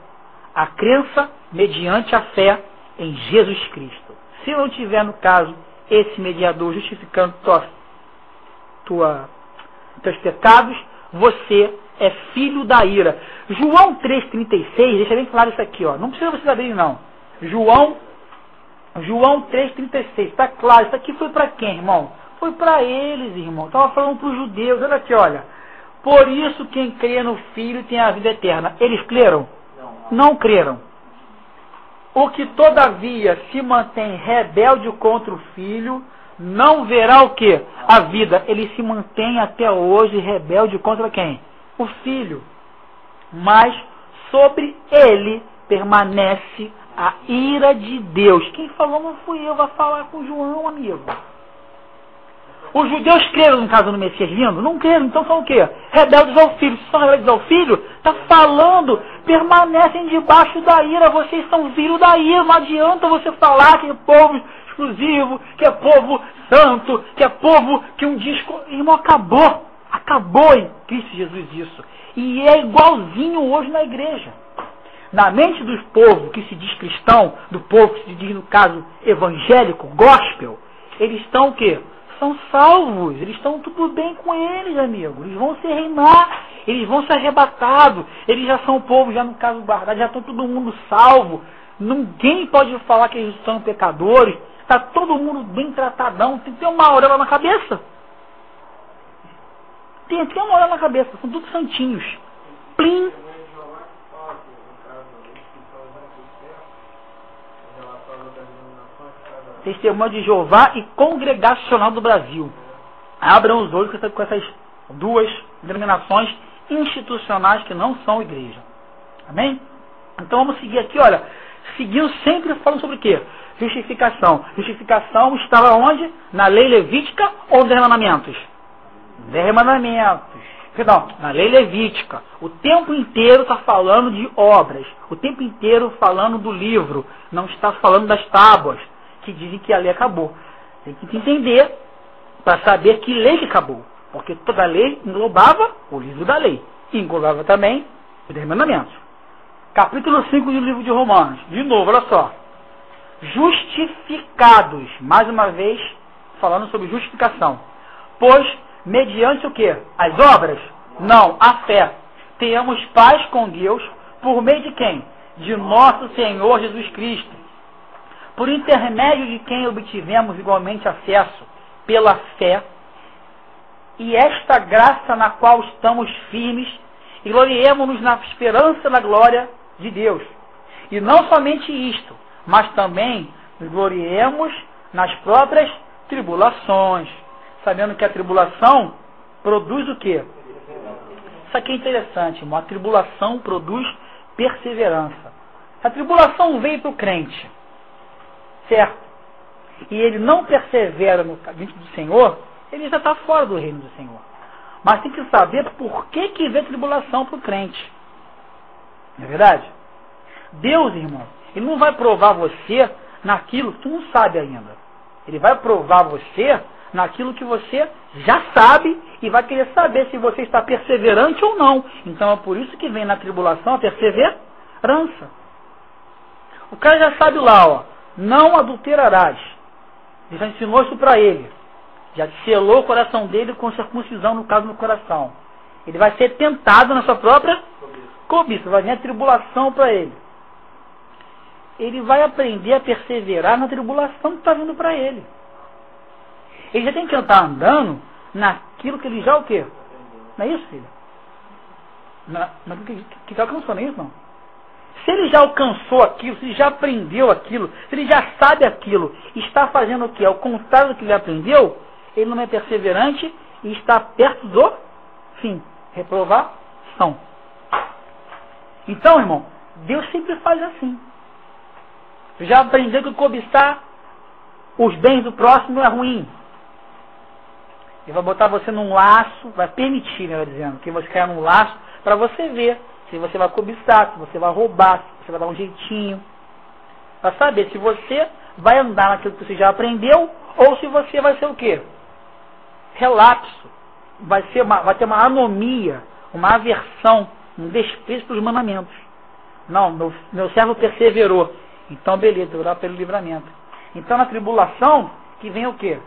Speaker 1: A crença mediante a fé em Jesus Cristo. Se não tiver, no caso, esse mediador justificando teus pecados, você é filho da ira. João 3,36, deixa bem claro isso aqui, ó. Não precisa você abrir, não. João 3,36, está claro. Isso aqui foi para quem, irmão? Foi para eles, irmão. Estava falando para os judeus. Olha aqui, olha. Por isso quem crê no Filho tem a vida eterna. Eles creram? Não creram. O que todavia se mantém rebelde contra o Filho, não verá o quê? A vida. Ele se mantém até hoje rebelde contra quem? O Filho. Mas sobre ele permanece a ira de Deus. Quem falou não fui eu, vai falar com João, amigo. Os judeus creram, no caso, no Messias vindo? Não creram, então são o quê? Rebeldes ao Filho. Se são rebeldes ao Filho, está falando, permanecem debaixo da ira, vocês são filhos da ira. Não adianta você falar que é povo exclusivo, que é povo santo, que é povo que um dia... Irmão, acabou em Cristo Jesus isso. E é igualzinho hoje na igreja. Na mente dos povos que se diz cristão, do povo que se diz, no caso, evangélico, gospel, eles estão o quê? São salvos, eles estão tudo bem com eles, amigo. Eles vão se reinar, eles vão ser arrebatados, eles já são o povo, já no caso guardado, já estão todo mundo salvo. Ninguém pode falar que eles são pecadores, está todo mundo bem tratadão, tem que ter uma auréola na cabeça. Tem uma auréola na cabeça, são todos santinhos. Plim. Testemunho de Jeová e Congregacional do Brasil. Abram os olhos com essas duas denominações institucionais que não são igreja. Amém? Então vamos seguir aqui, olha. Seguindo sempre falando sobre o quê? Justificação. Justificação estava onde? Na lei levítica ou nos 10 mandamentos? 10 mandamentos. Perdão, na lei levítica. O tempo inteiro está falando de obras. O tempo inteiro falando do livro. Não está falando das tábuas, que dizem que a lei acabou. Tem que entender para saber que lei que acabou. Porque toda lei englobava o livro da lei. E englobava também os 10 mandamentos. Capítulo 5 do livro de Romanos. De novo, olha só. Justificados. Mais uma vez, falando sobre justificação. Pois, mediante o quê? As obras? Não, a fé. Tenhamos paz com Deus por meio de quem? De nosso Senhor Jesus Cristo. Por intermédio de quem obtivemos igualmente acesso pela fé, e esta graça na qual estamos firmes, e gloriemo-nos na esperança da glória de Deus. E não somente isto, mas também nos gloriemos nas próprias tribulações, sabendo que a tribulação produz o quê? Isso aqui é interessante, irmão. A tribulação produz perseverança. A tribulação veio para o crente, certo? E ele não persevera no caminho do Senhor, ele já está fora do reino do Senhor. Mas tem que saber por que veio tribulação para o crente. Não é verdade? Deus, irmão, ele não vai provar você naquilo que tu não sabe ainda. Ele vai provar você naquilo que você já sabe e vai querer saber se você está perseverante ou não. Então é por isso que vem na tribulação a perseverança. O cara já sabe lá, ó, não adulterarás. Ele já ensinou isso para ele. Já selou o coração dele com circuncisão, no caso, no coração. Ele vai ser tentado na sua própria cobiça. Vai vir a tribulação para ele. Ele vai aprender a perseverar na tribulação que está vindo para ele. Ele já tem que estar andando naquilo que ele já o quê? Não é isso, filho? Mas que já alcançou, não é isso, não? Se ele já alcançou aquilo, se ele já aprendeu aquilo, se ele já sabe aquilo, está fazendo o quê? Ao contrário do que ele aprendeu, ele não é perseverante e está perto do fim. Reprovar perseguição. Então, irmão, Deus sempre faz assim. Já aprendeu que cobiçar os bens do próximo é ruim. Ele vai botar você num laço, vai permitir, melhor dizendo, que você caia num laço para você ver se você vai cobiçar, se você vai roubar, se você vai dar um jeitinho. Para saber se você vai andar naquilo que você já aprendeu ou se você vai ser o quê? Relapso. Vai ter uma anomia, uma aversão, um desprezo para os mandamentos. Não, meu servo perseverou. Então, beleza, orar pelo livramento. Então, na tribulação, que vem o quê?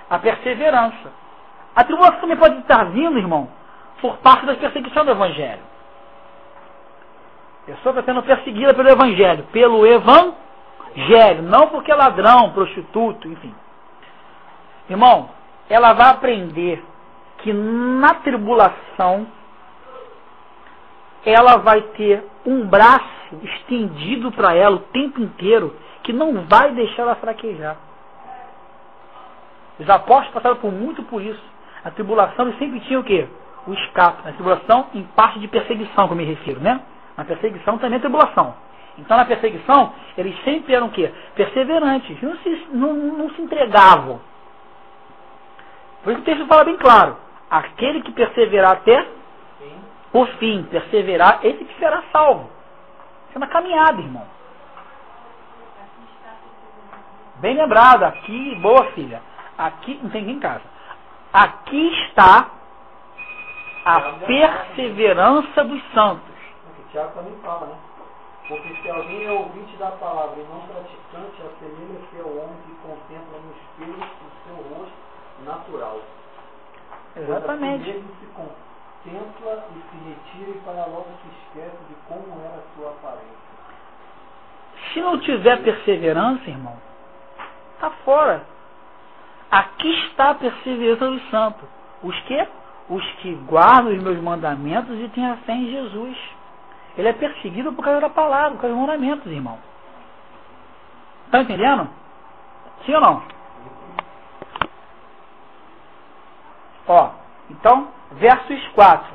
Speaker 1: A perseverança. A tribulação também pode estar vindo, irmão, por parte da perseguição do Evangelho. A pessoa está sendo perseguida pelo Evangelho. Pelo Evangelho. Não porque é ladrão, prostituto, enfim. Irmão, ela vai aprender que na tribulação ela vai ter um braço estendido para ela o tempo inteiro que não vai deixar ela fraquejar. Os apóstolos passaram muito por isso. A tribulação eles sempre tinham o quê? O escape. Na tribulação, em parte de perseguição, que eu me refiro, né? Na perseguição também é tribulação. Então, na perseguição, eles sempre eram o quê? Perseverantes. Não se entregavam. Por isso o texto fala bem claro. Aquele que perseverar até o fim, perseverar, esse que será salvo. Isso é uma caminhada, irmão. Bem lembrado, aqui, boa filha. Aqui, não tem ninguém em casa. Aqui está a perseverança dos santos.
Speaker 2: O Tiago também fala, né? Porque se alguém é ouvinte da palavra e não praticante, assemelha-se ao homem que contempla no espelho o seu rosto natural.
Speaker 1: Exatamente.
Speaker 2: Pois assim mesmo se contempla e se retira e para logo se esquece de como era a sua aparência.
Speaker 1: Se não tiver perseverança, irmão, está fora. Aqui está a perseverança dos santos. Os que? Os que guardam os meus mandamentos e têm a fé em Jesus. Ele é perseguido por causa da palavra, por causa dos mandamentos, irmão. Está entendendo? Sim ou não? Ó, então, versos 4.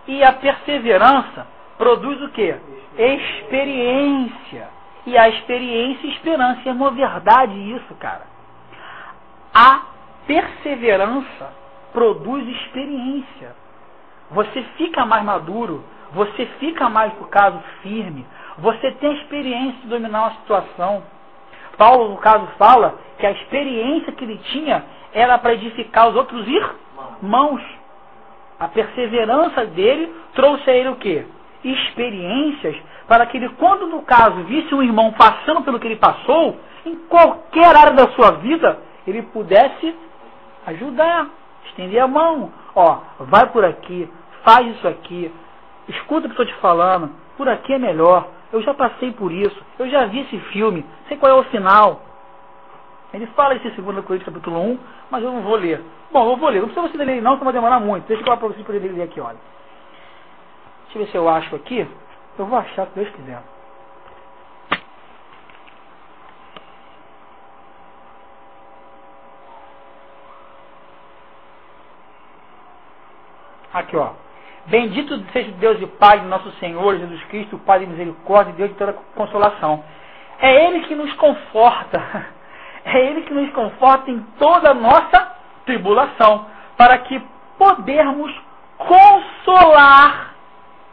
Speaker 1: E a perseverança produz o quê? Experiência. E a experiência, esperança. É uma verdade isso, cara. A perseverança produz experiência. Você fica mais maduro, você fica mais, por caso, firme, você tem a experiência de dominar uma situação. Paulo, no caso, fala que a experiência que ele tinha era para edificar os outros irmãos. A perseverança dele trouxe a ele o quê? Experiências para que ele, quando no caso visse um irmão passando pelo que ele passou, em qualquer área da sua vida, ele pudesse ajudar, estender a mão. Ó, vai por aqui, faz isso aqui, escuta o que estou te falando, por aqui é melhor, eu já passei por isso, eu já vi esse filme, sei qual é o final. Ele fala isso em 2 Coríntios capítulo 1, mas eu não vou ler. Bom, eu vou ler, não precisa você ler não, que vai demorar muito. Deixa eu falar para vocês poderem ler aqui, olha. Deixa eu ver se eu acho aqui. Eu vou achar, se Deus quiser. Aqui, ó. Bendito seja Deus e Pai de nosso Senhor Jesus Cristo, Pai de misericórdia e Deus de toda consolação. É Ele que nos conforta. É Ele que nos conforta em toda a nossa tribulação, para que podermos consolar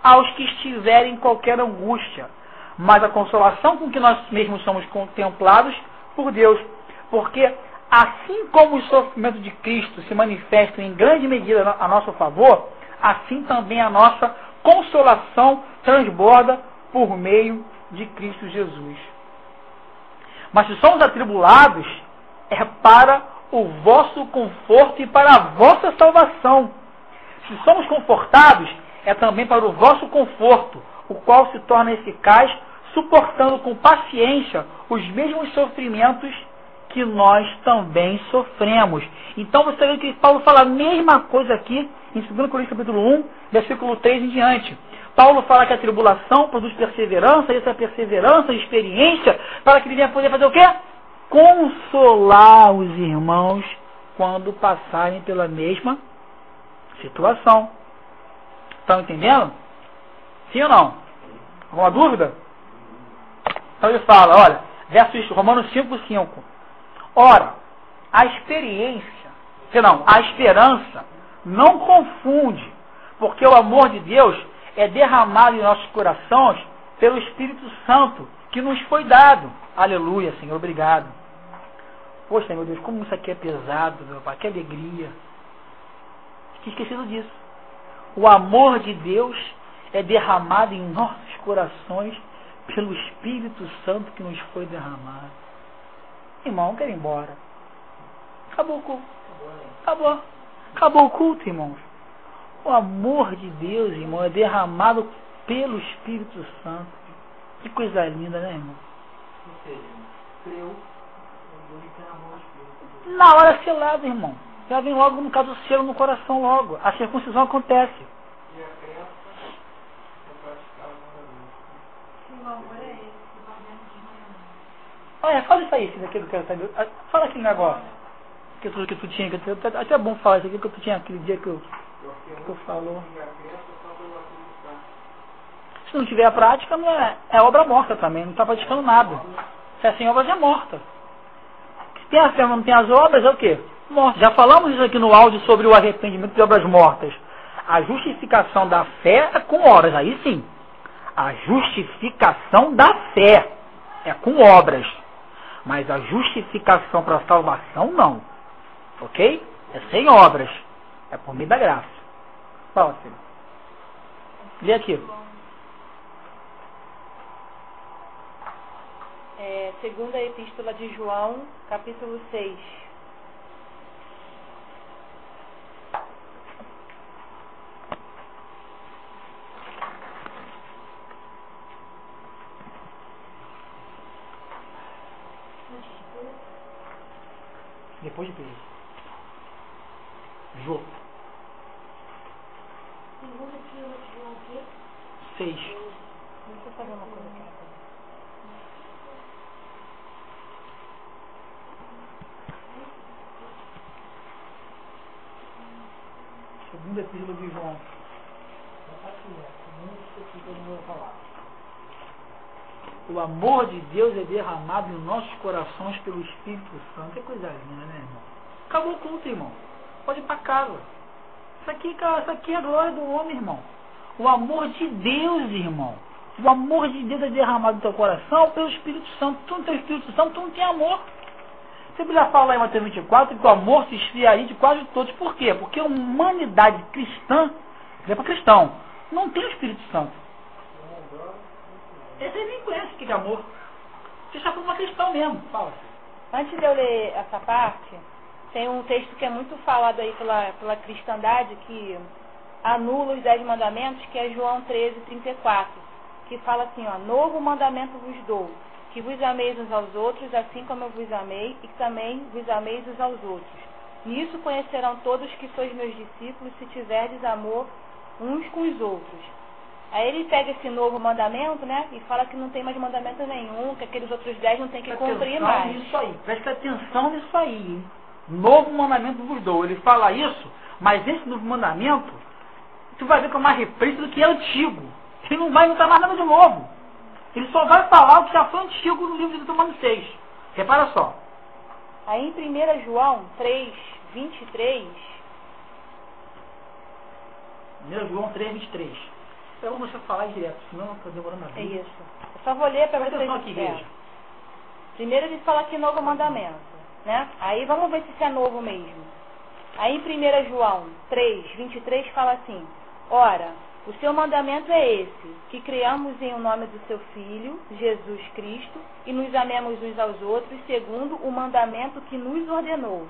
Speaker 1: aos que estiverem em qualquer angústia. Mas a consolação com que nós mesmos somos contemplados por Deus. Porque assim como os sofrimentos de Cristo se manifestam em grande medida a nosso favor, assim também a nossa consolação transborda por meio de Cristo Jesus. Mas se somos atribulados, é para o vosso conforto e para a vossa salvação. Se somos confortados, é também para o vosso conforto, o qual se torna eficaz, suportando com paciência os mesmos sofrimentos que nós também sofremos. Então você vê que Paulo fala a mesma coisa aqui em 2 Coríntios capítulo 1, versículo 3 em diante. Paulo fala que a tribulação produz perseverança, e essa perseverança, experiência, para que ele venha poder fazer o quê? Consolar os irmãos quando passarem pela mesma situação. Estão entendendo? Sim ou não? Alguma dúvida? Então ele fala, olha, versos Romanos 5:5. Ora, a esperança não confunde, porque o amor de Deus é derramado em nossos corações pelo Espírito Santo que nos foi dado. Aleluia, Senhor, obrigado. Poxa, meu Deus, como isso aqui é pesado, meu Pai, que alegria. Tinha esquecido disso. O amor de Deus é derramado em nossos corações pelo Espírito Santo que nos foi derramado. Irmão, quero ir embora. Acabou o culto. Acabou o culto, irmãos. O amor de Deus, irmão, é derramado pelo Espírito Santo. Que coisa linda, né, irmão?
Speaker 2: Ou seja, creu,
Speaker 1: na hora selado, irmão. Já vem logo, no caso, o selo no coração logo. A circuncisão acontece.
Speaker 2: e a crença é praticar o mandamento.
Speaker 3: O amor é esse, o mandamento de mandamento.
Speaker 1: Olha, fala isso aí, filho, aquilo que eu quero saber. Fala aquele negócio que tu tinha, até é bom falar isso aqui, que tu tinha aquele dia que tu falou.
Speaker 2: E a crença só pelo acreditar.
Speaker 1: Se não tiver a prática, não é obra morta também, não está praticando nada. Se é sem obras, é morta. Se tem a fé, mas não tem as obras, é o quê? Morta. Já falamos isso aqui no áudio sobre o arrependimento de obras mortas. A justificação da fé é com obras, aí sim. A justificação da fé é com obras. Mas a justificação para a salvação, não. Ok? É sem obras. É por meio da graça. Fala, filho. Lê aqui.
Speaker 3: Segunda Epístola de João, capítulo 6.
Speaker 1: Depois de Pedro. Jô.
Speaker 3: Segunda Epístola de João, o quê?
Speaker 1: 6.
Speaker 3: Deixa eu fazer uma coisa aqui.
Speaker 1: Segunda Epístola de João. O amor de Deus é derramado em nossos corações pelo Espírito Santo. Que coisa linda, né, irmão? Acabou o culto, irmão. Pode ir para casa. Isso aqui é a glória do homem, irmão. O amor de Deus, irmão. O amor de Deus é derramado no teu coração pelo Espírito Santo. Tu não tem Espírito Santo, tu não tem amor. Você já fala lá em Mateus 24 que o amor se esfriaria de quase todos. Por quê? Porque a humanidade cristã, é para cristão, não tem o Espírito Santo. Você nem conhece o que é amor. Você está falando uma cristão mesmo. Fala.
Speaker 3: Antes de eu ler essa parte, tem um texto que é muito falado aí pela cristandade, que anula os 10 mandamentos, que é João 13:34, que fala assim, ó: novo mandamento vos dou, que vos ameis uns aos outros, assim como eu vos amei, e que também vos ameis uns aos outros. Nisso conhecerão todos que sois meus discípulos, se tiverdes amor uns com os outros. Aí ele pega esse novo mandamento, né, e fala que não tem mais mandamento nenhum, que aqueles outros 10 não tem que cumprir mais.
Speaker 1: Nisso aí. Presta atenção nisso aí, hein? Novo mandamento vos dou. Ele fala isso, mas esse novo mandamento, tu vai ver que é uma reprise do que é antigo. Ele não vai notar mais nada de novo. Ele só vai falar o que já foi antigo no livro de Deuteronômio 6. Repara só.
Speaker 3: Aí em 1 João 3:23...
Speaker 1: 1 João 3:23. Eu vou começar a falar direto, senão eu estou demorando a
Speaker 3: É
Speaker 1: vida.
Speaker 3: isso. Eu só vou ler para
Speaker 1: Presta
Speaker 3: vocês.
Speaker 1: atenção aqui, igreja.
Speaker 3: Primeiro ele fala aqui novo mandamento, né? Aí vamos ver se isso é novo mesmo. Aí em 1 João 3:23 fala assim: ora, o seu mandamento é esse, que criamos em o nome do seu Filho, Jesus Cristo, e nos amemos uns aos outros, segundo o mandamento que nos ordenou.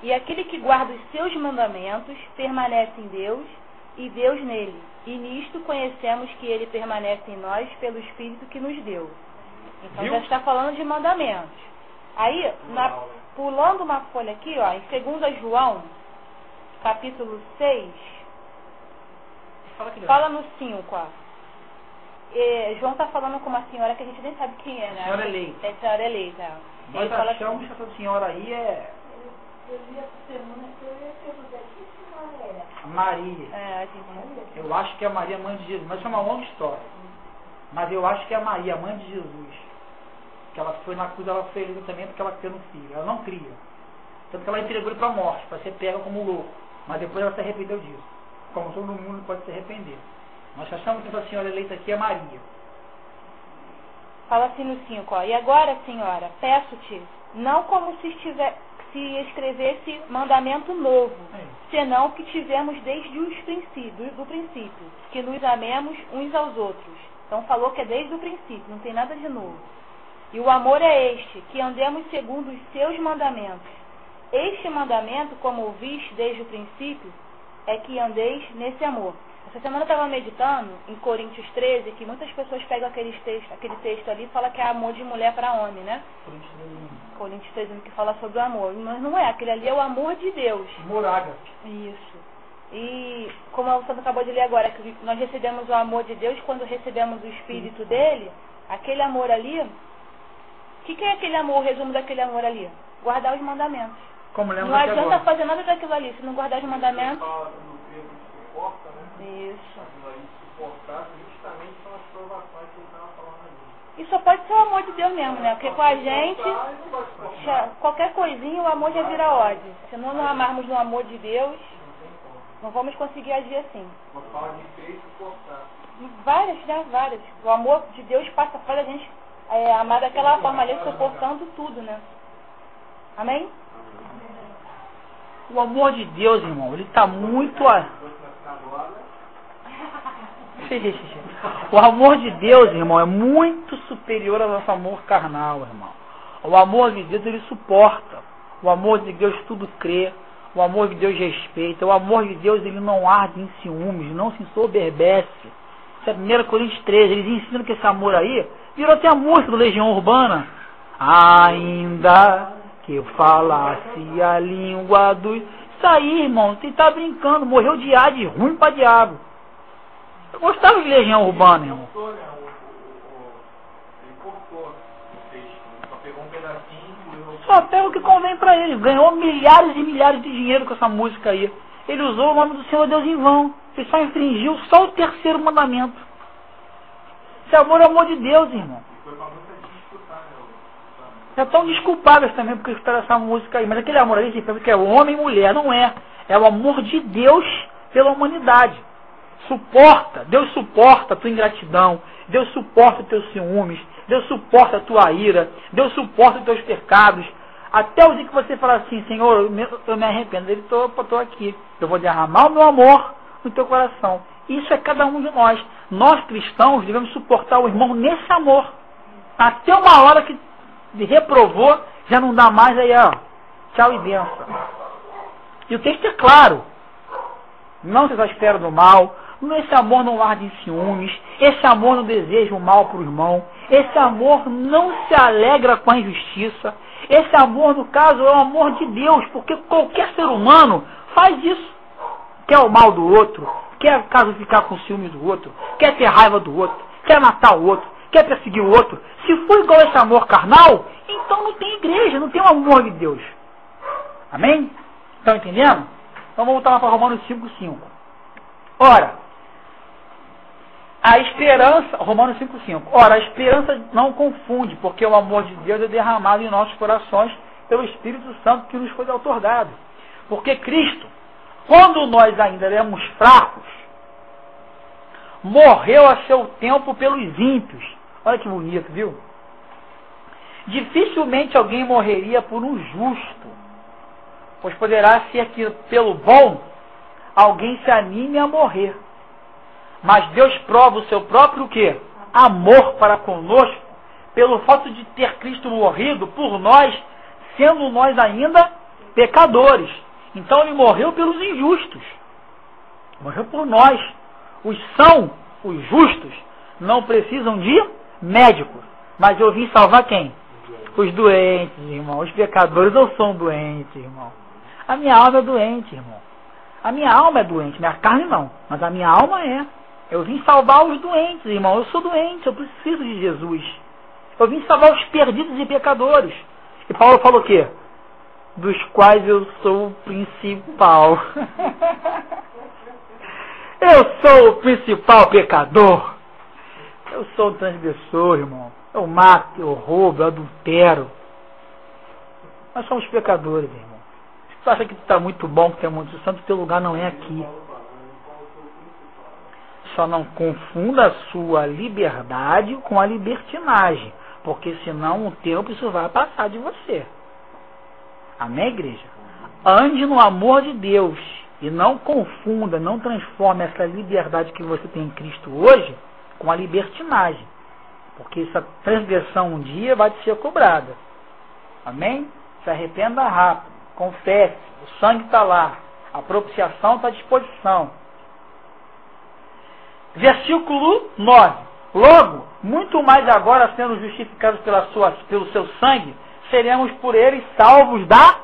Speaker 3: E aquele que guarda os seus mandamentos permanece em Deus, e Deus nele. E nisto conhecemos que ele permanece em nós pelo Espírito que nos deu. Então já está falando de mandamentos. Aí, pulando uma folha aqui, ó, em 2 João, capítulo 6, fala no 5, ó. João está falando com uma senhora que a gente nem sabe quem é, né?
Speaker 1: Senhora eleita.
Speaker 3: É senhora eleita.
Speaker 1: Nós achamos que essa senhora aí é...
Speaker 4: Eu vi essa semana que eu ia perguntar que senhora era.
Speaker 1: Maria. Eu acho que é Maria, mãe de Jesus. Mas isso é uma longa história. Mas eu acho que é Maria, mãe de Jesus. Que ela foi na cruz, ela foi eleita também porque ela teve um filho. Ela não cria. Tanto que ela entregou ele para a morte, para ser pega como louco. Mas depois ela se arrependeu disso. Como todo mundo pode se arrepender. Nós achamos que essa senhora eleita aqui é Maria.
Speaker 3: Fala assim no 5, ó. E agora, Senhora, peço-te, não como se escrevesse mandamento novo, senão que tivemos desde os do princípio, que nos amemos uns aos outros. Então falou que é desde o princípio, não tem nada de novo. E o amor é este, que andemos segundo os seus mandamentos. Este mandamento, como ouviste desde o princípio, é que andeis nesse amor. Essa semana eu estava meditando em Coríntios 13, que muitas pessoas pegam aquele texto ali e falam que é amor de mulher para homem, né? Coríntios 13, que fala sobre o amor. Mas não é, aquele ali é o amor de Deus.
Speaker 1: Moraga.
Speaker 3: Isso. E como o Santo acabou de ler agora, que nós recebemos o amor de Deus quando recebemos o Espírito dele, aquele amor ali, o que é aquele amor, o resumo daquele amor ali? Guardar os mandamentos.
Speaker 1: Como
Speaker 3: não adianta fazer nada daquilo ali, se não guardar os mandamentos.
Speaker 2: Suporta, né?
Speaker 3: Isso.
Speaker 2: Suportar justamente são as provações que ele estava falando ali.
Speaker 3: E só pode ser o amor de Deus mesmo, né? Porque com a gente, qualquer coisinha, o amor já vira ódio. Se nós não amarmos no amor de Deus, não vamos conseguir agir assim.
Speaker 2: Uma fala de fé e suportar.
Speaker 3: Várias, né? Várias. O amor de Deus passa para a gente amar daquela forma ali, suportando tudo, né? Amém?
Speaker 1: O amor de Deus, irmão, ele está muito... O amor de Deus, irmão, é muito superior ao nosso amor carnal, irmão. O amor de Deus, ele suporta. O amor de Deus tudo crê. O amor de Deus respeita. O amor de Deus, ele não arde em ciúmes, não se ensoberbece. Isso é 1 Coríntios 13. Eles ensinam que esse amor aí virou até a música do Legião Urbana. Ainda que eu falasse a língua dos... Isso aí, irmão, você tá brincando. Morreu de ar de ruim para diabo. Eu gostava de Legião Urbana, irmão.
Speaker 2: Ele cortou o texto, só pegou um pedacinho.
Speaker 1: Só pega o que convém para ele. Ganhou milhares e milhares de dinheiro com essa música aí. Ele usou o nome do Senhor Deus em vão. Ele só infringiu só o 3º mandamento. Esse amor é o amor de Deus, irmão. Já estão desculpáveis também porque escutaram essa música aí. Mas aquele amor aí, você pensa que é homem e mulher. Não é. É o amor de Deus pela humanidade. Suporta. Deus suporta a tua ingratidão. Deus suporta os teus ciúmes. Deus suporta a tua ira. Deus suporta os teus pecados. Até o dia que você fala assim, Senhor, eu me arrependo. Ele estou aqui. Eu vou derramar o meu amor no teu coração. Isso é cada um de nós. Nós cristãos devemos suportar o irmão nesse amor. Até uma hora que reprovou, já não dá mais, aí ó, tchau e benção. E o texto é claro. Não se exaspera do mal. Esse amor não arde em ciúmes. Esse amor não deseja o mal para o irmão. Esse amor não se alegra com a injustiça. Esse amor, no caso, é o amor de Deus, porque qualquer ser humano faz isso. Quer o mal do outro, quer caso ficar com ciúmes do outro, quer ter raiva do outro, quer matar o outro, quer perseguir o outro. Se for igual esse amor carnal, então não tem igreja, não tem o amor de Deus. Amém? Estão entendendo? Então vamos voltar lá para Romanos 5:5. Ora, a esperança, Romanos 5:5. Ora, a esperança não confunde, porque o amor de Deus é derramado em nossos corações pelo Espírito Santo que nos foi outorgado. Porque Cristo, quando nós ainda éramos fracos, morreu a seu tempo pelos ímpios. Olha que bonito, viu? Dificilmente alguém morreria por um justo, pois poderá ser que pelo bom alguém se anime a morrer. Mas Deus prova o seu próprio quê? Amor para conosco, pelo fato de ter Cristo morrido por nós, sendo nós ainda pecadores. Então ele morreu pelos injustos. Morreu por nós. Os justos não precisam de médicos. Mas eu vim salvar quem? Os doentes, irmão. Os pecadores não são doentes, irmão. A minha alma é doente, irmão. A minha alma é doente. Minha carne não. Mas a minha alma é. Eu vim salvar os doentes, irmão. Eu sou doente. Eu preciso de Jesus. Eu vim salvar os perdidos e pecadores. E Paulo falou o quê? dos quais eu sou o principal. Eu sou o principal pecador. Eu sou o transgressor, irmão. Eu mato, eu roubo, eu adultero. Nós somos pecadores, irmão. Se tu acha que tu está muito bom, que tu é muito santo, teu lugar não é aqui. Só não confunda a sua liberdade com a libertinagem, porque senão o tempo isso vai passar de você. Amém, igreja? Ande no amor de Deus e não confunda, não transforme essa liberdade que você tem em Cristo hoje com a libertinagem, porque essa transgressão um dia vai te ser cobrada. Amém? Se arrependa rápido, confesse, o sangue está lá, a propiciação está à disposição. Versículo 9. Logo, muito mais agora sendo justificados pelo seu sangue, seremos por ele salvos da...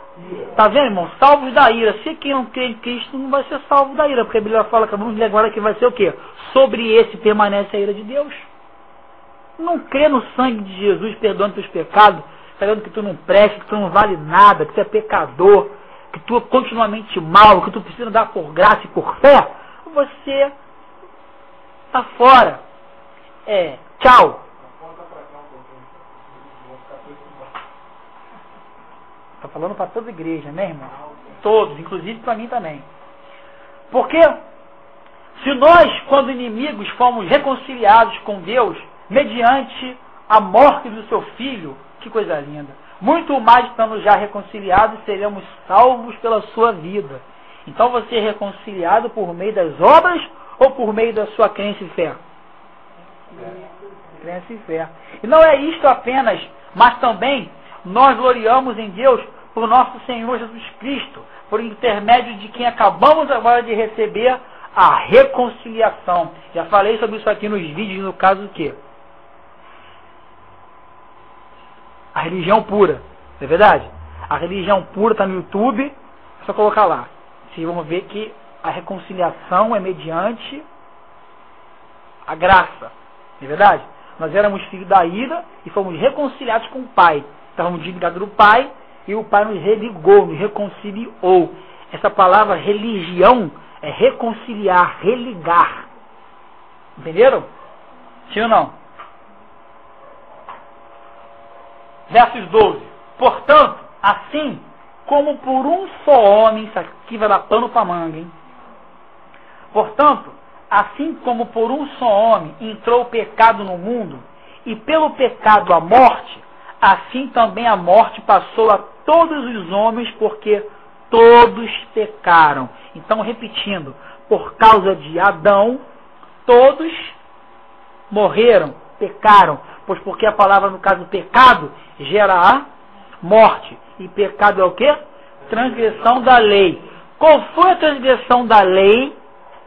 Speaker 1: Tá vendo, irmão? Salvos da ira. Se quem não crê em Cristo não vai ser salvo da ira, porque a Bíblia fala, acabamos de ler agora, que vai ser o quê? Sobre esse permanece a ira de Deus. Não crê no sangue de Jesus, perdoando teus pecados, sabendo que tu não presta, que tu não vale nada, que tu é pecador, que tu é continuamente mal, que tu precisa dar por graça e por fé, você está fora. Tchau. Está falando para toda a igreja, né, irmão? Todos, inclusive para mim também. Porque se nós, quando inimigos, fomos reconciliados com Deus mediante a morte do seu Filho, que coisa linda. Muito mais estando já reconciliados, seremos salvos pela sua vida. Então você é reconciliado por meio das obras ou por meio da sua crença e fé? Crença e fé. E não é isto apenas, mas também nós gloriamos em Deus por nosso Senhor Jesus Cristo, por intermédio de quem acabamos agora de receber a reconciliação. Já falei sobre isso aqui nos vídeos, no caso do quê? A religião pura, não é verdade? A religião pura está no YouTube, é só colocar lá. Vocês vão ver que a reconciliação é mediante a graça, não é verdade? Nós éramos filhos da ira e fomos reconciliados com o Pai. Estávamos desligados do Pai e o Pai nos religou, nos reconciliou. Essa palavra religião é reconciliar, religar. Entenderam? Sim ou não? Versos 12. Portanto, assim como por um só homem, isso aqui vai dar pano para manga, hein? Portanto, assim como por um só homem entrou o pecado no mundo, e pelo pecado a morte, assim também a morte passou a todos os homens, porque todos pecaram. Então, repetindo, por causa de Adão, todos morreram, pecaram. Pois porque a palavra, no caso, pecado, gera a morte. E pecado é o quê? Transgressão da lei. Qual foi a transgressão da lei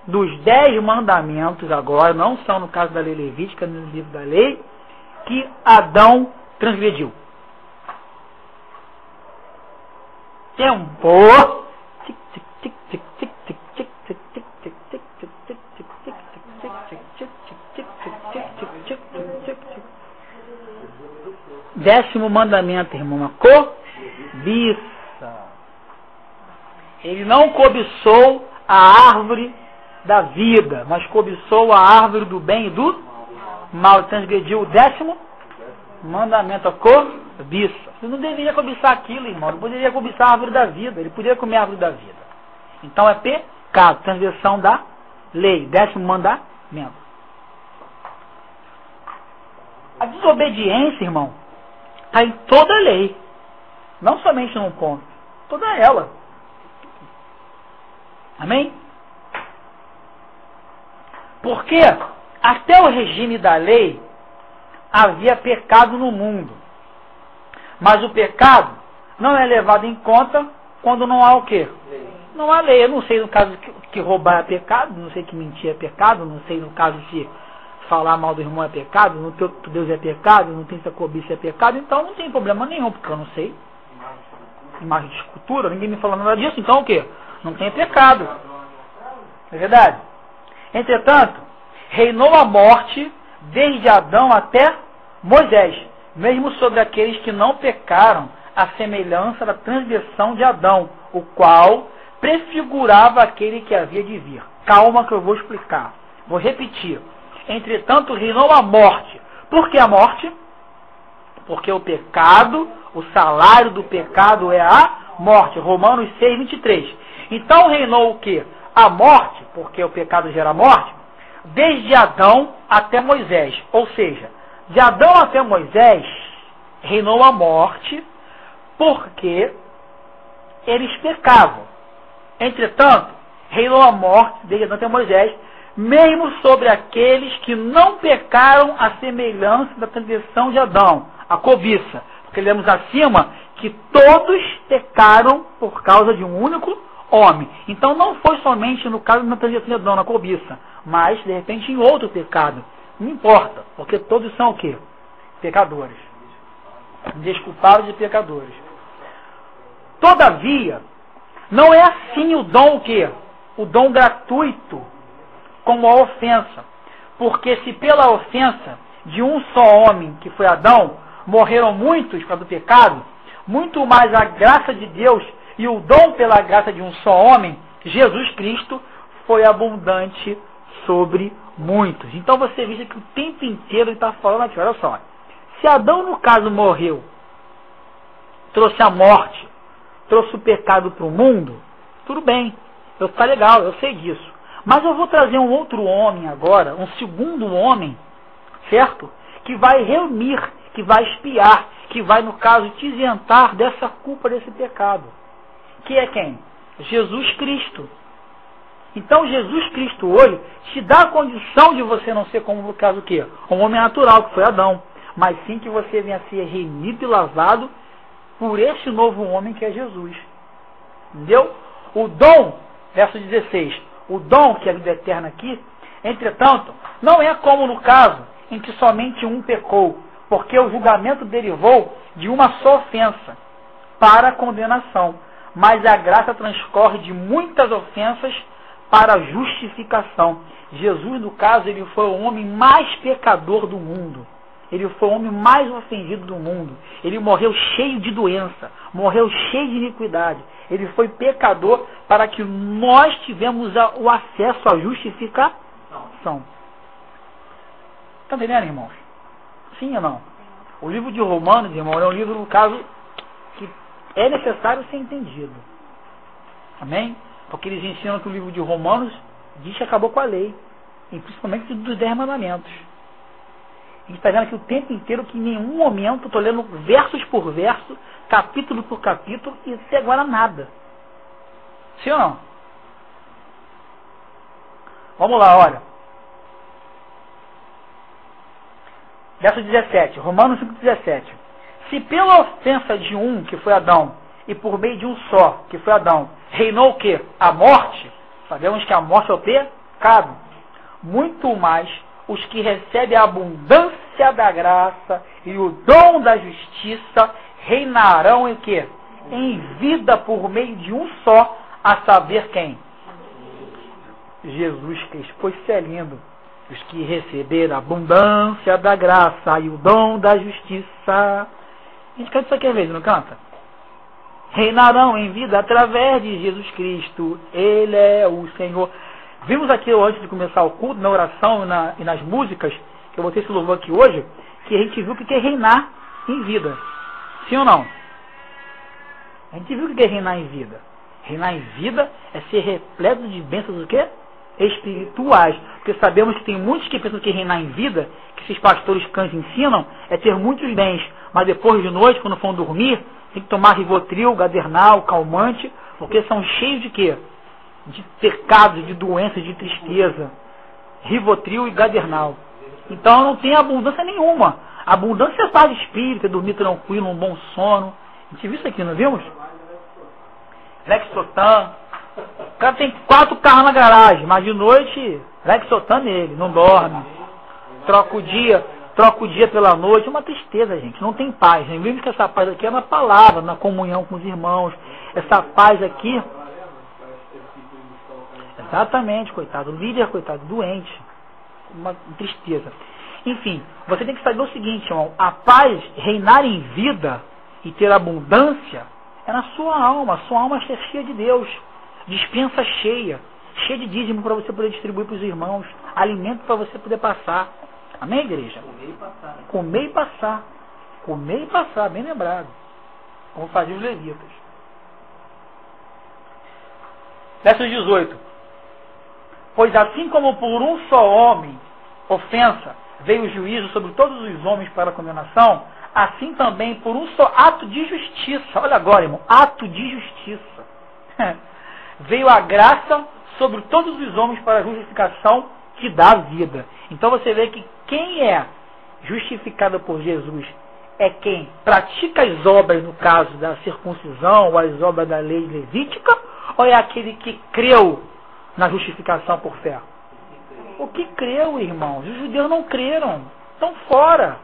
Speaker 1: dos 10 mandamentos agora, não são no caso da lei levítica, no livro da lei, que Adão transgrediu? Tempo. 10º mandamento, irmão, a cobiça. Ele não cobiçou a árvore da vida, mas cobiçou a árvore do bem e do mal. Transgrediu o 10º mandamento, a cobiça. Você não deveria cobiçar aquilo, irmão. Ele poderia cobiçar a árvore da vida. Ele poderia comer a árvore da vida. Então é pecado, transgressão da lei. 10º mandamento. A desobediência, irmão, está em toda a lei. Não somente num ponto. Toda ela. Amém? Porque até o regime da lei havia pecado no mundo. Mas o pecado não é levado em conta quando não há o quê? Não há lei. Eu não sei no caso que roubar é pecado, não sei que mentir é pecado, não sei no caso se falar mal do irmão é pecado, no teu Deus é pecado, não tem essa cobiça é pecado, então não tem problema nenhum, porque eu não sei. Imagem de escultura, ninguém me falou nada disso, então o quê? Não tem pecado. É verdade? Entretanto, reinou a morte desde Adão até Moisés, mesmo sobre aqueles que não pecaram, a semelhança da transgressão de Adão, o qual prefigurava aquele que havia de vir. Calma que eu vou explicar. Vou repetir. Entretanto, reinou a morte. Por que a morte? Porque o pecado, o salário do pecado é a morte. Romanos 6, 23. Então reinou o quê? A morte, porque o pecado gera morte, desde Adão até Moisés. Ou seja, de Adão até Moisés, reinou a morte, porque eles pecavam. Entretanto, reinou a morte, desde Adão até Moisés, mesmo sobre aqueles que não pecaram à semelhança da transgressão de Adão, a cobiça. Porque lemos acima que todos pecaram por causa de um único homem. Então não foi somente no caso da transgressão de Adão, na cobiça, mas de repente em outro pecado. Não importa, porque todos são o quê? Pecadores. Desculpados e pecadores. Todavia, não é assim o dom o quê? O dom gratuito, como a ofensa. Porque se pela ofensa de um só homem, que foi Adão, morreram muitos por causa do pecado, muito mais a graça de Deus e o dom pela graça de um só homem, Jesus Cristo, foi abundante sobre muitos. Então você veja que o tempo inteiro ele está falando aqui, olha só. Se Adão, no caso, morreu, trouxe a morte, trouxe o pecado para o mundo, tudo bem, está legal, eu sei disso. Mas eu vou trazer um outro homem agora, um segundo homem, certo? Que vai reunir, que vai expiar, que vai, no caso, te isentar dessa culpa, desse pecado. Que é quem? Jesus Cristo. Então Jesus Cristo hoje te dá a condição de você não ser como, no caso, o quê? Um homem natural, que foi Adão. Mas sim que você venha a ser remido e lavado por esse novo homem que é Jesus. Entendeu? O dom, verso 16, o dom que é a vida eterna aqui, entretanto, não é como no caso em que somente um pecou, porque o julgamento derivou de uma só ofensa para a condenação, mas a graça transcorre de muitas ofensas para a justificação. Jesus, no caso, ele foi o homem mais pecador do mundo. Ele foi o homem mais ofendido do mundo. Ele morreu cheio de doença, morreu cheio de iniquidade. Ele foi pecador para que nós tivemos o acesso à justificação. Está entendendo, irmãos? Sim ou não? O livro de Romanos, irmão, é um livro, no caso, que é necessário ser entendido. Amém? Porque eles ensinam que o livro de Romanos diz que acabou com a lei. E principalmente dos 10 mandamentos. A gente está vendo aqui o tempo inteiro que em nenhum momento, estou lendo versos por verso, capítulo por capítulo, e até agora nada. Sim ou não? Vamos lá, olha. Verso 17, Romanos 5,17. Se pela ofensa de um, que foi Adão, e por meio de um só, que foi Adão, reinou o quê? A morte. Sabemos que a morte é o pecado. Muito mais os que recebem a abundância da graça e o dom da justiça reinarão em quê? Em vida por meio de um só, a saber quem? Jesus Cristo. Pois isso é lindo. Os que receberam a abundância da graça e o dom da justiça. A gente canta isso aqui às vezes, não canta? Reinarão em vida através de Jesus Cristo. Ele é o Senhor. Vimos aqui, antes de começar o culto, na oração e nas músicas, que eu botei esse louvor aqui hoje, que a gente viu o que é reinar em vida. Sim ou não? A gente viu o que é reinar em vida. Reinar em vida é ser repleto de bênçãos o quê? Espirituais. Porque sabemos que tem muitos que pensam que reinar em vida, que esses pastores cães ensinam, é ter muitos bens. Mas depois de noite, quando vão dormir, tem que tomar Rivotril, Gadernal, calmante, porque são cheios de quê? De pecados, de doenças, de tristeza. Rivotril e Gadernal. Então não tem abundância nenhuma. A abundância é paz de espírito, é dormir tranquilo, um bom sono. A gente viu isso aqui, não vimos? Lexotan. O cara tem 4 carros na garagem, mas de noite, Lexotan nele, não dorme. Troca o dia pela noite. É uma tristeza, gente. Não tem paz. Vimos que essa paz aqui é na palavra, na comunhão com os irmãos. Essa paz aqui... Exatamente, coitado. O líder, coitado, doente. Uma tristeza. Enfim, você tem que saber o seguinte, irmão. A paz, reinar em vida, e ter abundância é na sua alma. Sua alma é cheia de Deus. Dispensa cheia de dízimo para você poder distribuir para os irmãos. Alimento para você poder passar. Amém, igreja?
Speaker 2: Comer e passar. Né?
Speaker 1: Comer e passar. Comer e passar, bem lembrado. Como faziam os levitas. Verso 18. Pois assim como por um só homem, ofensa, veio o juízo sobre todos os homens para a condenação, assim também por um só ato de justiça, olha agora, irmão, ato de justiça, veio a graça sobre todos os homens para a justificação que dá vida. Então você vê que quem é justificado por Jesus é quem pratica as obras, no caso da circuncisão, ou as obras da lei levítica, ou é aquele que creu na justificação por fé? O que creu, irmãos? Os judeus não creram. Estão fora.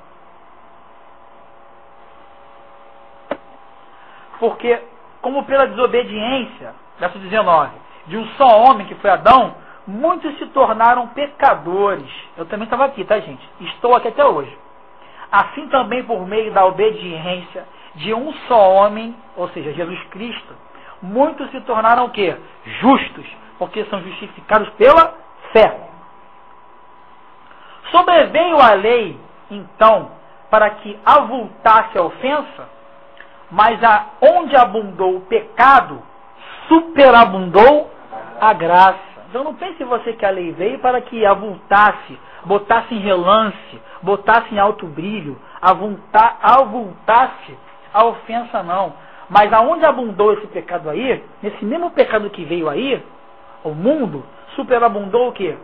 Speaker 1: Porque, como pela desobediência, verso 19, de um só homem que foi Adão, muitos se tornaram pecadores. Eu também estava aqui, tá, gente? Estou aqui até hoje. Assim também por meio da obediência de um só homem, ou seja, Jesus Cristo, muitos se tornaram o quê? Justos, porque são justificados pela fé. Sobreveio a lei, então, para que avultasse a ofensa, mas onde abundou o pecado, superabundou a graça. Então não pense você que a lei veio para que avultasse, botasse em relance, botasse em alto brilho, avultasse a ofensa, não. Mas aonde abundou esse pecado aí, nesse mesmo pecado que veio aí, o mundo, superabundou o quê?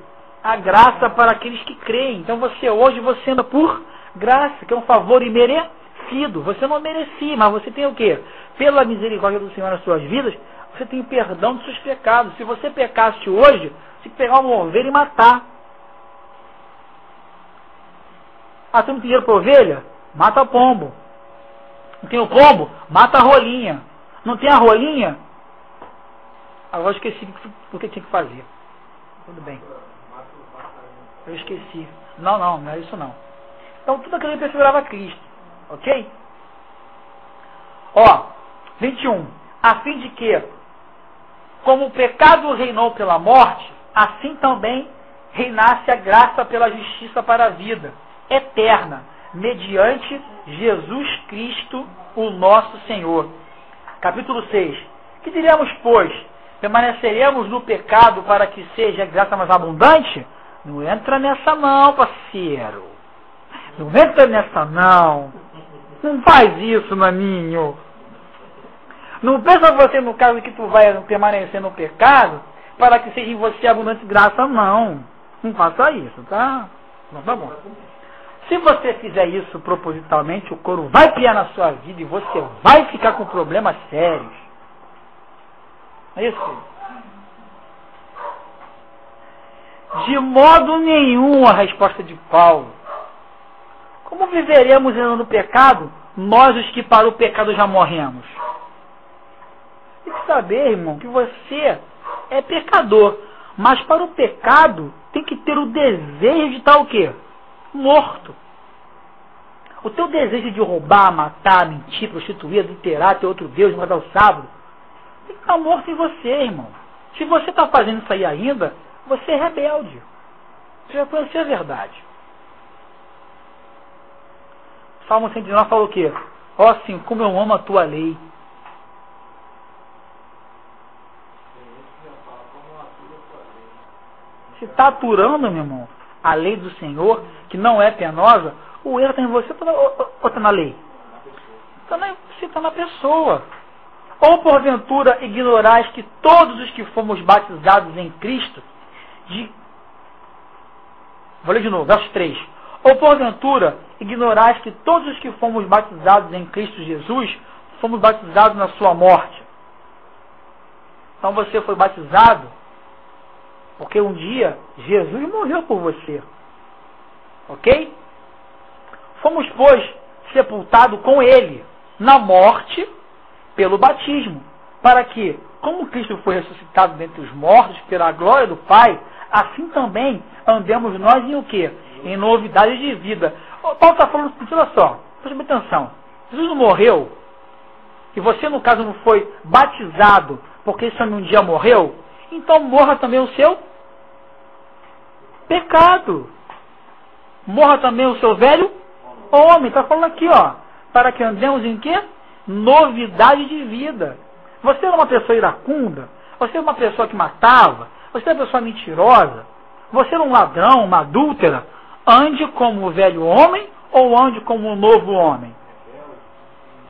Speaker 1: A graça para aqueles que creem. Então hoje você anda por graça, que é um favor imerecido. Você não merecia, mas você tem o quê? Pela misericórdia do Senhor nas suas vidas, você tem perdão dos seus pecados. Se você pecasse hoje, você tem que pegar uma ovelha e matar. Ah, tu não tem dinheiro para ovelha? Mata o pombo. Não tem o pombo? Mata a rolinha. Não tem a rolinha? Agora eu esqueci o que tinha que fazer. Tudo bem. Eu esqueci. Não é isso não. Então tudo aquilo que prefigurava Cristo. Ok? Ó, 21. A fim de que, como o pecado reinou pela morte, assim também reinasse a graça pela justiça para a vida eterna, mediante Jesus Cristo, o nosso Senhor. Capítulo 6. Que diremos, pois? Permaneceremos no pecado para que seja a graça mais abundante? Não entra nessa não, parceiro. Não entra nessa não. Não faz isso, maninho. Não pensa você no caso que tu vai permanecer no pecado para que seja em você abundante graça, não. Não faça isso, tá? Não, tá bom. Se você fizer isso propositalmente, o couro vai piar na sua vida e você vai ficar com problemas sérios. É isso? De modo nenhum, a resposta de Paulo. Como viveremos no pecado, nós os que para o pecado já morremos? Tem que saber, irmão, que você é pecador. Mas para o pecado, tem que ter o desejo de estar o quê? Morto. O teu desejo de roubar, matar, mentir, prostituir, adulterar, ter outro Deus, matar o sábado, tem que estar morto em você, irmão. Se você está fazendo isso aí ainda, você é rebelde. Você já conheceu a verdade. Salmo 119 falou o quê? Ó, assim como eu amo a tua lei. Se está aturando, meu irmão, a lei do Senhor, que não é penosa, o erro está em você ou está na lei? Você está na pessoa. Ou porventura ignorais que todos os que fomos batizados em Cristo, vou ler de novo, verso 3. Ou porventura ignorais que todos os que fomos batizados em Cristo Jesus, fomos batizados na sua morte. Então você foi batizado porque um dia Jesus morreu por você. Ok? Fomos, pois, sepultados com Ele na morte pelo batismo, para que, como Cristo foi ressuscitado dentre os mortos pela glória do Pai, assim também andemos nós em o quê? Em novidade de vida. Paulo está falando, olha só, preste atenção. Jesus não morreu e você, no caso, não foi batizado porque esse homem um dia morreu, então morra também o seu pecado. Morra também o seu velho homem. Está falando aqui, ó, para que andemos em quê? Novidade de vida. Você era uma pessoa iracunda, você era uma pessoa que matava, você era uma pessoa mentirosa, você era um ladrão, uma adúltera. Ande como o velho homem ou ande como o novo homem?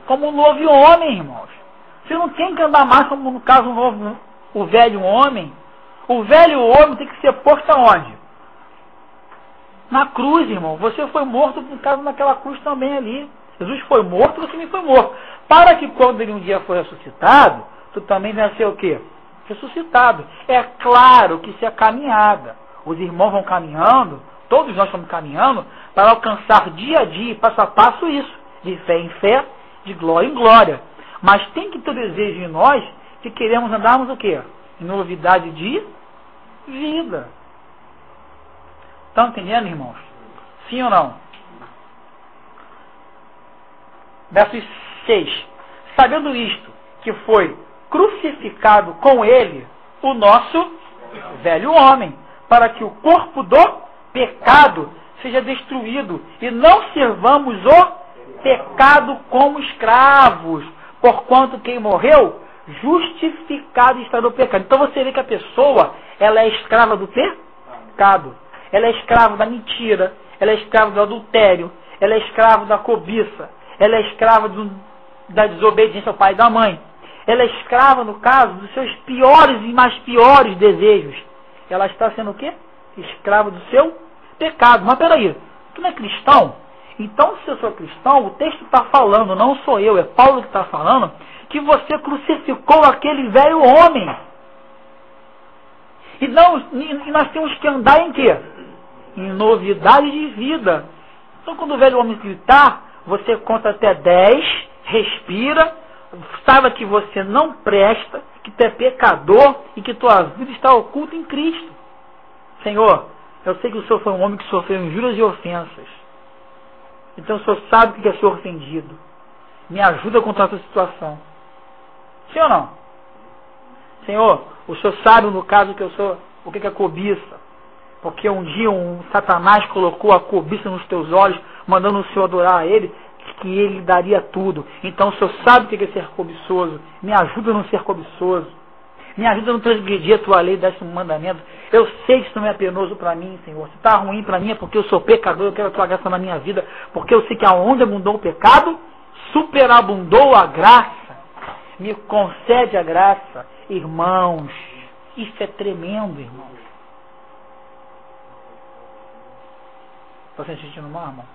Speaker 1: Como o novo homem, irmãos. Você não tem que andar mais como, no caso, o velho homem. O velho homem tem que ser posto aonde? Na cruz, irmão. Você foi morto, no caso, naquela cruz também ali. Jesus foi morto, você também foi morto. Para que quando ele um dia for ressuscitado, tu também vai ser o quê? Ressuscitado. É claro que isso é caminhada. Os irmãos vão caminhando, todos nós estamos caminhando, para alcançar dia a dia, passo a passo isso. De fé em fé, de glória em glória. Mas tem que ter o desejo em nós que queremos andarmos o quê? Em novidade de vida. Estão entendendo, irmãos? Sim ou não? Verso 6. Sabendo isto, que foi crucificado com ele o nosso velho homem, para que o corpo do pecado seja destruído, e não servamos o pecado como escravos, porquanto quem morreu, justificado está do pecado. Então você vê que a pessoa, ela é escrava do pecado. Ela é escrava da mentira, ela é escrava do adultério, ela é escrava da cobiça, ela é escrava da desobediência ao pai e da mãe. Ela é escrava, no caso, dos seus piores e mais piores desejos. Ela está sendo o quê? Escrava do seu pecado. Mas peraí, tu não é cristão? Então, se eu sou cristão, o texto está falando, não sou eu, é Paulo que está falando, que você crucificou aquele velho homem. E nós temos que andar em quê? Em novidade de vida. Então, quando o velho homem gritar, você conta até 10, respira, saiba que você não presta, que tu é pecador e que tua vida está oculta em Cristo. Senhor, eu sei que o Senhor foi um homem que sofreu injúrias e ofensas. Então o Senhor sabe o que é ser ofendido. Me ajuda contra essa situação. Sim ou não? Senhor, o Senhor sabe no caso que eu sou, o que é cobiça. Porque um dia um Satanás colocou a cobiça nos teus olhos, mandando o Senhor adorar a ele, que ele daria tudo. Então o Senhor sabe o que é ser cobiçoso. Me ajuda a não ser cobiçoso. Me ajuda a não transgredir a tua lei, 10º mandamento. Eu sei que isso não é penoso para mim, Senhor. Se está ruim para mim é porque eu sou pecador, eu quero a tua graça na minha vida. Porque eu sei que aonde abundou o pecado, superabundou a graça. Me concede a graça. Irmãos, isso é tremendo, irmãos. Está se sentindo mal, irmão?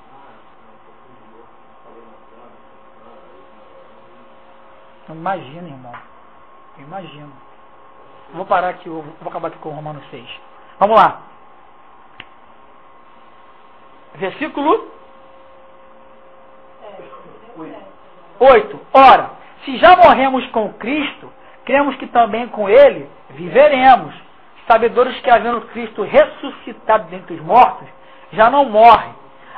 Speaker 1: Imagina, irmão. Imagina. Vou parar aqui, vou acabar aqui com Romanos 6. Vamos lá. Versículo 8. Ora, se já morremos com Cristo, cremos que também com Ele viveremos. Sabedores que, havendo Cristo ressuscitado dentre os mortos, já não morre.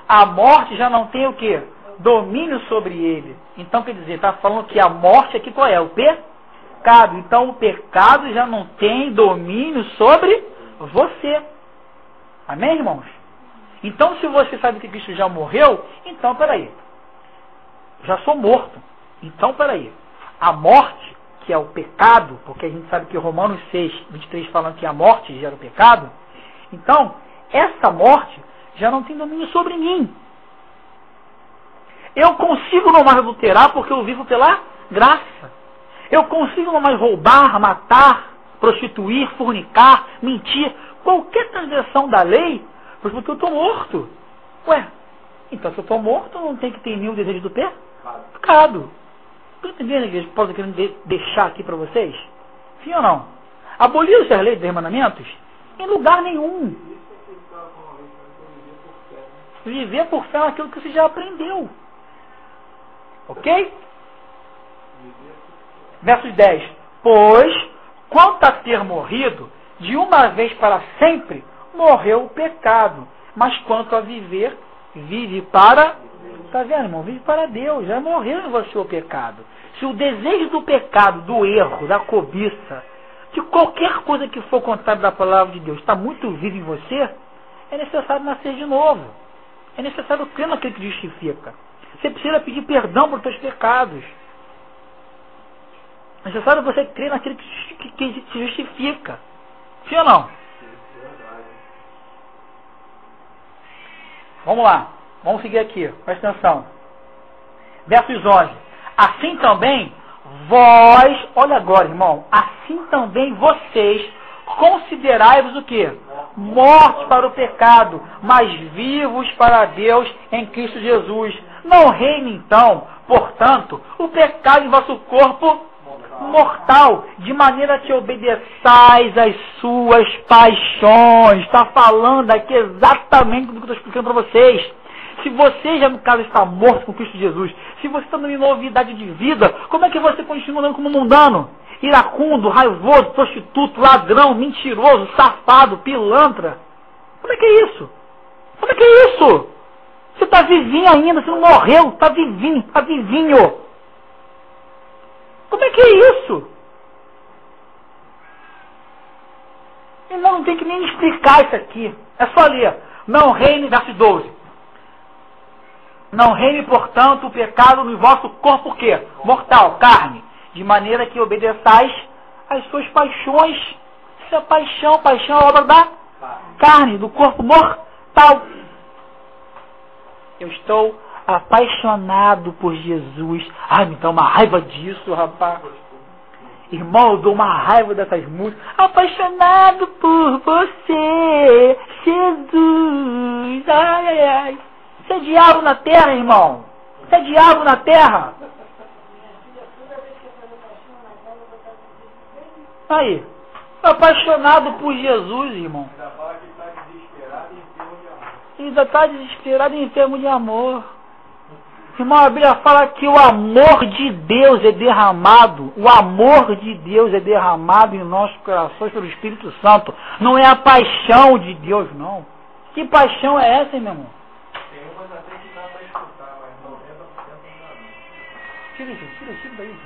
Speaker 1: A morte já não tem o quê? Domínio sobre ele. Então, quer dizer, está falando que a morte aqui qual é? O pecado. Então, o pecado já não tem domínio sobre você. Amém, irmãos? Então, se você sabe que Cristo já morreu, então, peraí. Já sou morto. Então, peraí. A morte, que é o pecado, porque a gente sabe que Romanos 6, 23 fala que a morte gera o pecado. Então, essa morte já não tem domínio sobre mim. Eu consigo não mais adulterar porque eu vivo pela graça. Eu consigo não mais roubar, matar, prostituir, fornicar, mentir, qualquer transgressão da lei, porque eu estou morto. Ué, então se eu estou morto, não tem que ter nenhum desejo do pecado. Estão entendendo, igreja, que Paulo está querendo deixar aqui para vocês? Sim ou não? Aboliram-se as leis dos mandamentos? Em lugar nenhum. Viver por fé naquilo que você já aprendeu. Ok? Versos 10. Pois, quanto a ter morrido, de uma vez para sempre, morreu o pecado. Mas quanto a viver, vive para... Está vendo, irmão? Vive para Deus. Já morreu em você o pecado. Se o desejo do pecado, do erro, da cobiça, de qualquer coisa que for contrário da palavra de Deus está muito vivo em você, é necessário nascer de novo. É necessário crer naquilo que justifica. Você precisa pedir perdão por seus pecados. É necessário você crer naquilo que se justifica. Sim ou não? Vamos lá. Vamos seguir aqui. Presta atenção. Versos 11. Assim também, vós, olha agora, irmão. Assim também vocês considerai-vos o quê? Mortos para o pecado, mas vivos para Deus em Cristo Jesus. Não reine então, portanto, o pecado em vosso corpo mortal, de maneira que obedeçais às suas paixões. Está falando aqui exatamente do que eu estou explicando para vocês. Se você já no caso está morto com Cristo Jesus, se você está numa novidade de vida, como é que você continua andando como mundano? Iracundo, raivoso, prostituto, ladrão, mentiroso, safado, pilantra. Como é que é isso? Como é que é isso? Você está vivinho ainda, você não morreu, está vivinho, está vivinho. Como é que é isso? Irmão, não tem que nem explicar isso aqui. É só ler. Não reine, verso 12. Não reine, portanto, o pecado no vosso corpo, o quê? Mortal, carne. De maneira que obedeçais às suas paixões. Isso é paixão. Paixão é obra da carne, do corpo mortal. Eu estou apaixonado por Jesus. Ai, me dá uma raiva disso, rapaz. Irmão, eu dou uma raiva dessas músicas. Apaixonado por você, Jesus. Ai, ai, ai. Você é diabo na terra, irmão. Você é diabo na terra. Aí. Apaixonado por Jesus, irmão. Ainda está desesperado e enfermo de amor. Irmão, a Bíblia fala que o amor de Deus é derramado. O amor de Deus é derramado em nossos corações pelo Espírito Santo. Não é a paixão de Deus, não. Que paixão é essa, meu irmão?
Speaker 2: Tem umas até que dá para escutar, mas 90% não dá.
Speaker 1: Tira isso daí.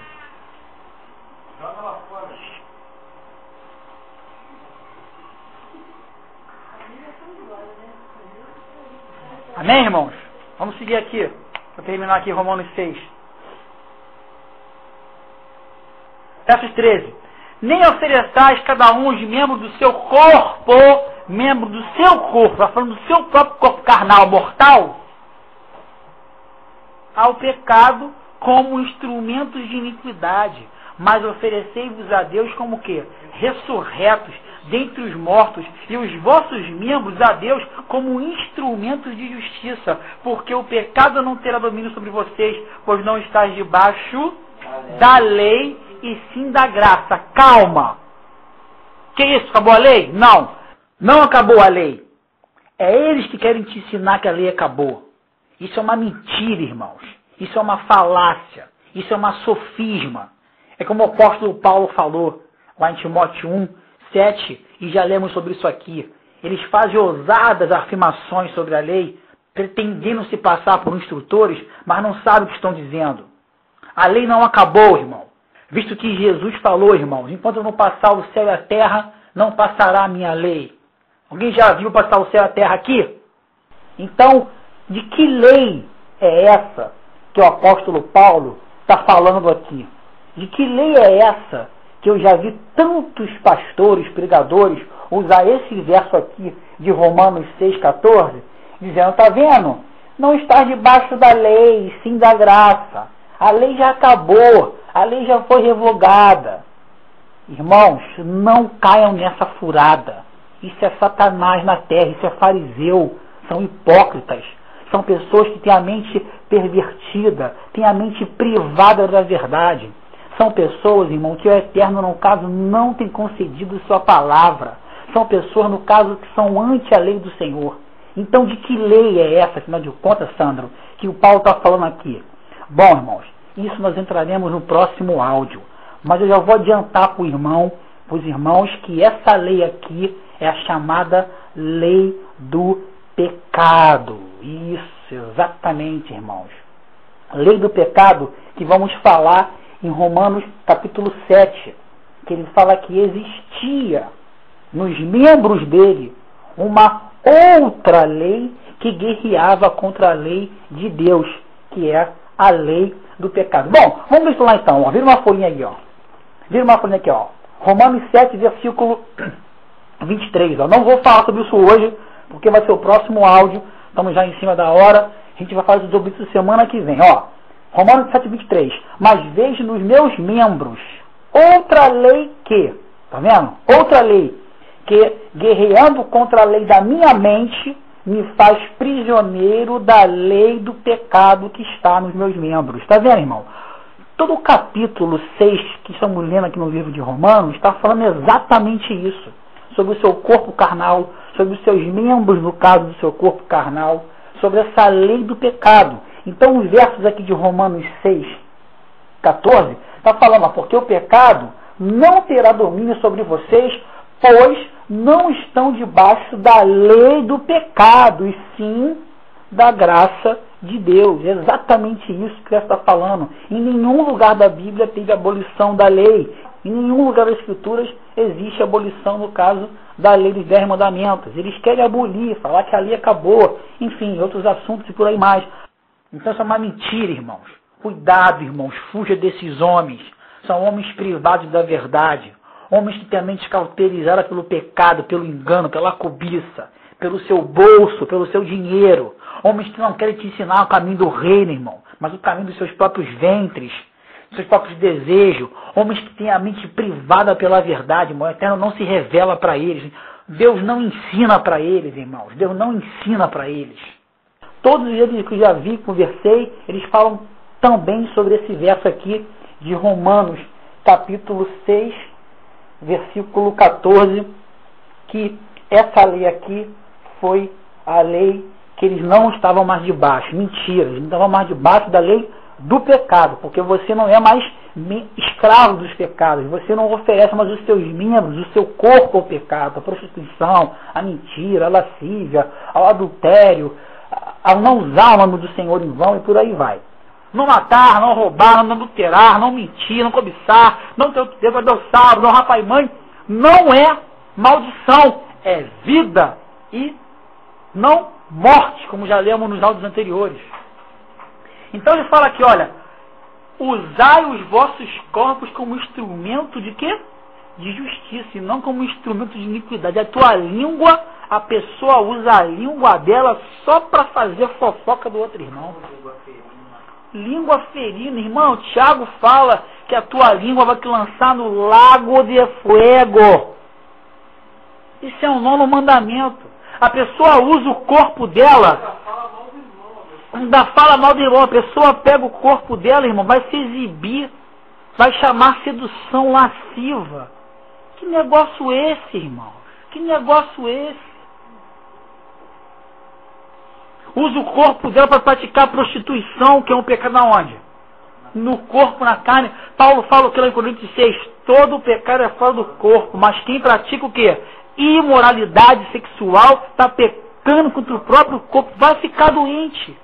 Speaker 2: Joga lá fora.
Speaker 1: Amém, irmãos? Vamos seguir aqui. Vou terminar aqui Romanos 6. Versos 13. Nem ofereçais cada um de membro do seu corpo, está falando do seu próprio corpo carnal, mortal, ao pecado como instrumentos de iniquidade, mas oferecei-vos a Deus como o quê? Ressurretos dentre os mortos, e os vossos membros a Deus como instrumentos de justiça, porque o pecado não terá domínio sobre vocês, pois não estáis debaixo da lei, e sim da graça. Calma! Que isso? Acabou a lei? Não! Não acabou a lei. É eles que querem te ensinar que a lei acabou. Isso é uma mentira, irmãos. Isso é uma falácia. Isso é uma sofisma. É como o apóstolo Paulo falou lá em Timóteo 1:7, e já lemos sobre isso aqui. Eles fazem ousadas afirmações sobre a lei, pretendendo se passar por instrutores, mas não sabem o que estão dizendo. A lei não acabou, irmão. Visto que Jesus falou, irmãos, enquanto eu não passar o céu e a terra, não passará a minha lei. Alguém já viu passar o céu e a terra aqui? Então, de que lei é essa que o apóstolo Paulo está falando aqui? De que lei é essa que eu já vi tantos pastores, pregadores, usar esse verso aqui de Romanos 6,14, dizendo, está vendo? Não estás debaixo da lei, sim da graça. A lei já acabou, a lei já foi revogada. Irmãos, não caiam nessa furada. Isso é Satanás na terra, isso é fariseu, são hipócritas. São pessoas que têm a mente pervertida, têm a mente privada da verdade. São pessoas, irmão, que o Eterno, no caso, não tem concedido sua palavra. São pessoas, no caso, que são ante a lei do Senhor. Então, de que lei é essa, afinal de contas, Sandro, que o Paulo está falando aqui? Bom, irmãos, isso nós entraremos no próximo áudio. Mas eu já vou adiantar para os irmãos, que essa lei aqui é a chamada lei do pecado. Isso, exatamente, irmãos. Lei do pecado que vamos falar em Romanos capítulo 7, que ele fala que existia nos membros dele uma outra lei que guerreava contra a lei de Deus, que é a lei do pecado. Bom, vamos ver isso lá então, ó. Vira uma folhinha aí, ó. Vira uma folhinha aqui, ó. Romanos 7, versículo 23, ó. Não vou falar sobre isso hoje, porque vai ser o próximo áudio. Estamos já em cima da hora. A gente vai falar sobre isso semana que vem, ó. Romanos 7, 23. Mas vejo nos meus membros outra lei que, tá vendo? Outra lei que, guerreando contra a lei da minha mente, me faz prisioneiro da lei do pecado que está nos meus membros. Está vendo, irmão? Todo o capítulo 6 que estamos lendo aqui no livro de Romanos está falando exatamente isso. Sobre o seu corpo carnal, sobre os seus membros, no caso do seu corpo carnal, sobre essa lei do pecado. Então, os versos aqui de Romanos 6, 14, está falando, porque o pecado não terá domínio sobre vocês, pois não estão debaixo da lei do pecado, e sim da graça de Deus. É exatamente isso que está falando. Em nenhum lugar da Bíblia teve abolição da lei. Em nenhum lugar das Escrituras existe abolição no caso da lei dos 10 mandamentos. Eles querem abolir, falar que a lei acabou, enfim, outros assuntos e por aí mais. Então isso é uma mentira, irmãos. Cuidado, irmãos, fuja desses homens. São homens privados da verdade. Homens que têm a mente cauterizada pelo pecado, pelo engano, pela cobiça, pelo seu bolso, pelo seu dinheiro. Homens que não querem te ensinar o caminho do reino, irmão, mas o caminho dos seus próprios ventres, dos seus próprios desejos. Homens que têm a mente privada pela verdade, irmão. O Eterno não se revela para eles. Deus não ensina para eles, irmãos. Deus não ensina para eles. Todos eles que eu já vi, conversei, eles falam também sobre esse verso aqui de Romanos, capítulo 6, versículo 14, que essa lei aqui foi a lei que eles não estavam mais debaixo. Mentira, eles não estavam mais debaixo da lei do pecado, porque você não é mais escravo dos pecados, você não oferece mais os seus membros, o seu corpo ao pecado, à prostituição, à mentira, à lascívia, ao adultério, ao não usar o nome do Senhor em vão e por aí vai. Não matar, não roubar, não adulterar, não mentir, não cobiçar, não ter o dedo adoçado, não rapar mãe, não é maldição, é vida e não morte, como já lemos nos áudios anteriores. Então ele fala aqui, olha, usai os vossos corpos como instrumento de quê? De justiça, e não como instrumento de iniquidade. A tua língua, a pessoa usa a língua dela só para fazer fofoca do outro irmão. Língua ferina, irmão. Tiago fala que a tua língua vai te lançar no lago de fogo. Isso é um nono mandamento. A pessoa usa o corpo dela, ainda fala mal do irmão. A pessoa pega o corpo dela, irmão, vai se exibir, vai chamar sedução lasciva. Que negócio esse, irmão? Que negócio esse? Usa o corpo dela para praticar prostituição, que é um pecado aonde? No corpo, na carne. Paulo fala que lá em Coríntios 6, todo pecado é fora do corpo, mas quem pratica o quê? Imoralidade sexual, está pecando contra o próprio corpo, vai ficar doente.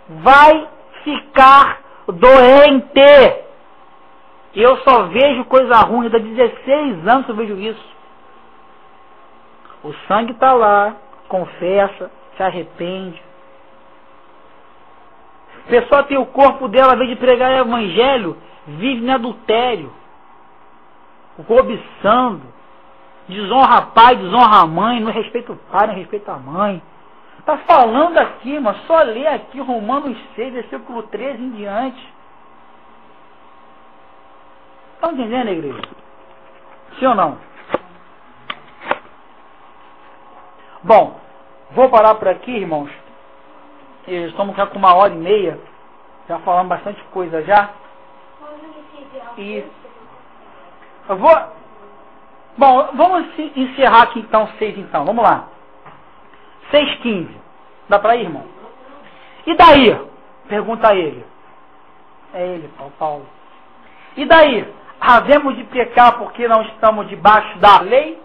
Speaker 1: Vai ficar doente. Eu só vejo coisa ruim, há 16 anos que eu vejo isso. O sangue está lá, confessa, se arrepende. A pessoa tem o corpo dela, ao invés de pregar o evangelho, vive em adultério, cobiçando, desonra pai, desonra a mãe, não respeita o pai, não respeita a mãe. Está falando aqui, mas só lê aqui Romanos 6, versículo 13 em diante. Estão entendendo, igreja? Sim ou não? Bom, vou parar por aqui, irmãos. Estamos já com 1h30. Já falamos bastante coisa já. E eu vou... Bom, vamos encerrar aqui então 6 então. Vamos lá. 6:15. Dá para ir, irmão? E daí? Pergunta a ele. É ele, Paulo. E daí? Havemos de pecar porque não estamos debaixo da lei?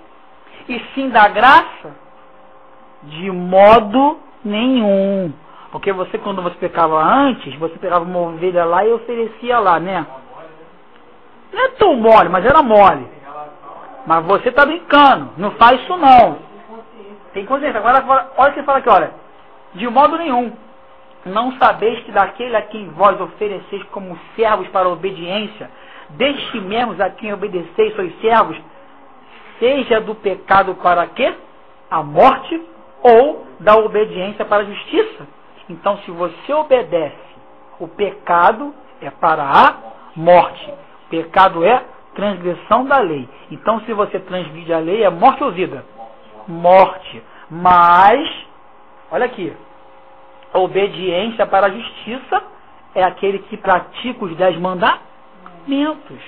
Speaker 1: E sim da graça? De modo nenhum. Porque você, quando você pecava antes, você pegava uma ovelha lá e oferecia lá, né? Não é tão mole, mas era mole. Mas você está brincando. Não faz isso não. Tem consciência. Agora, olha o que ele fala aqui, olha. De modo nenhum. Não sabeis que daquele a quem vós ofereceis como servos para a obediência, deste mesmos a quem obedeceis sois servos, seja do pecado para quê? A morte, ou da obediência para a justiça. Então, se você obedece, o pecado é para a morte. O pecado é transgressão da lei. Então, se você transgride a lei, é morte ou vida? Morte. Mas, olha aqui, a obediência para a justiça é aquele que pratica os 10 mandamentos.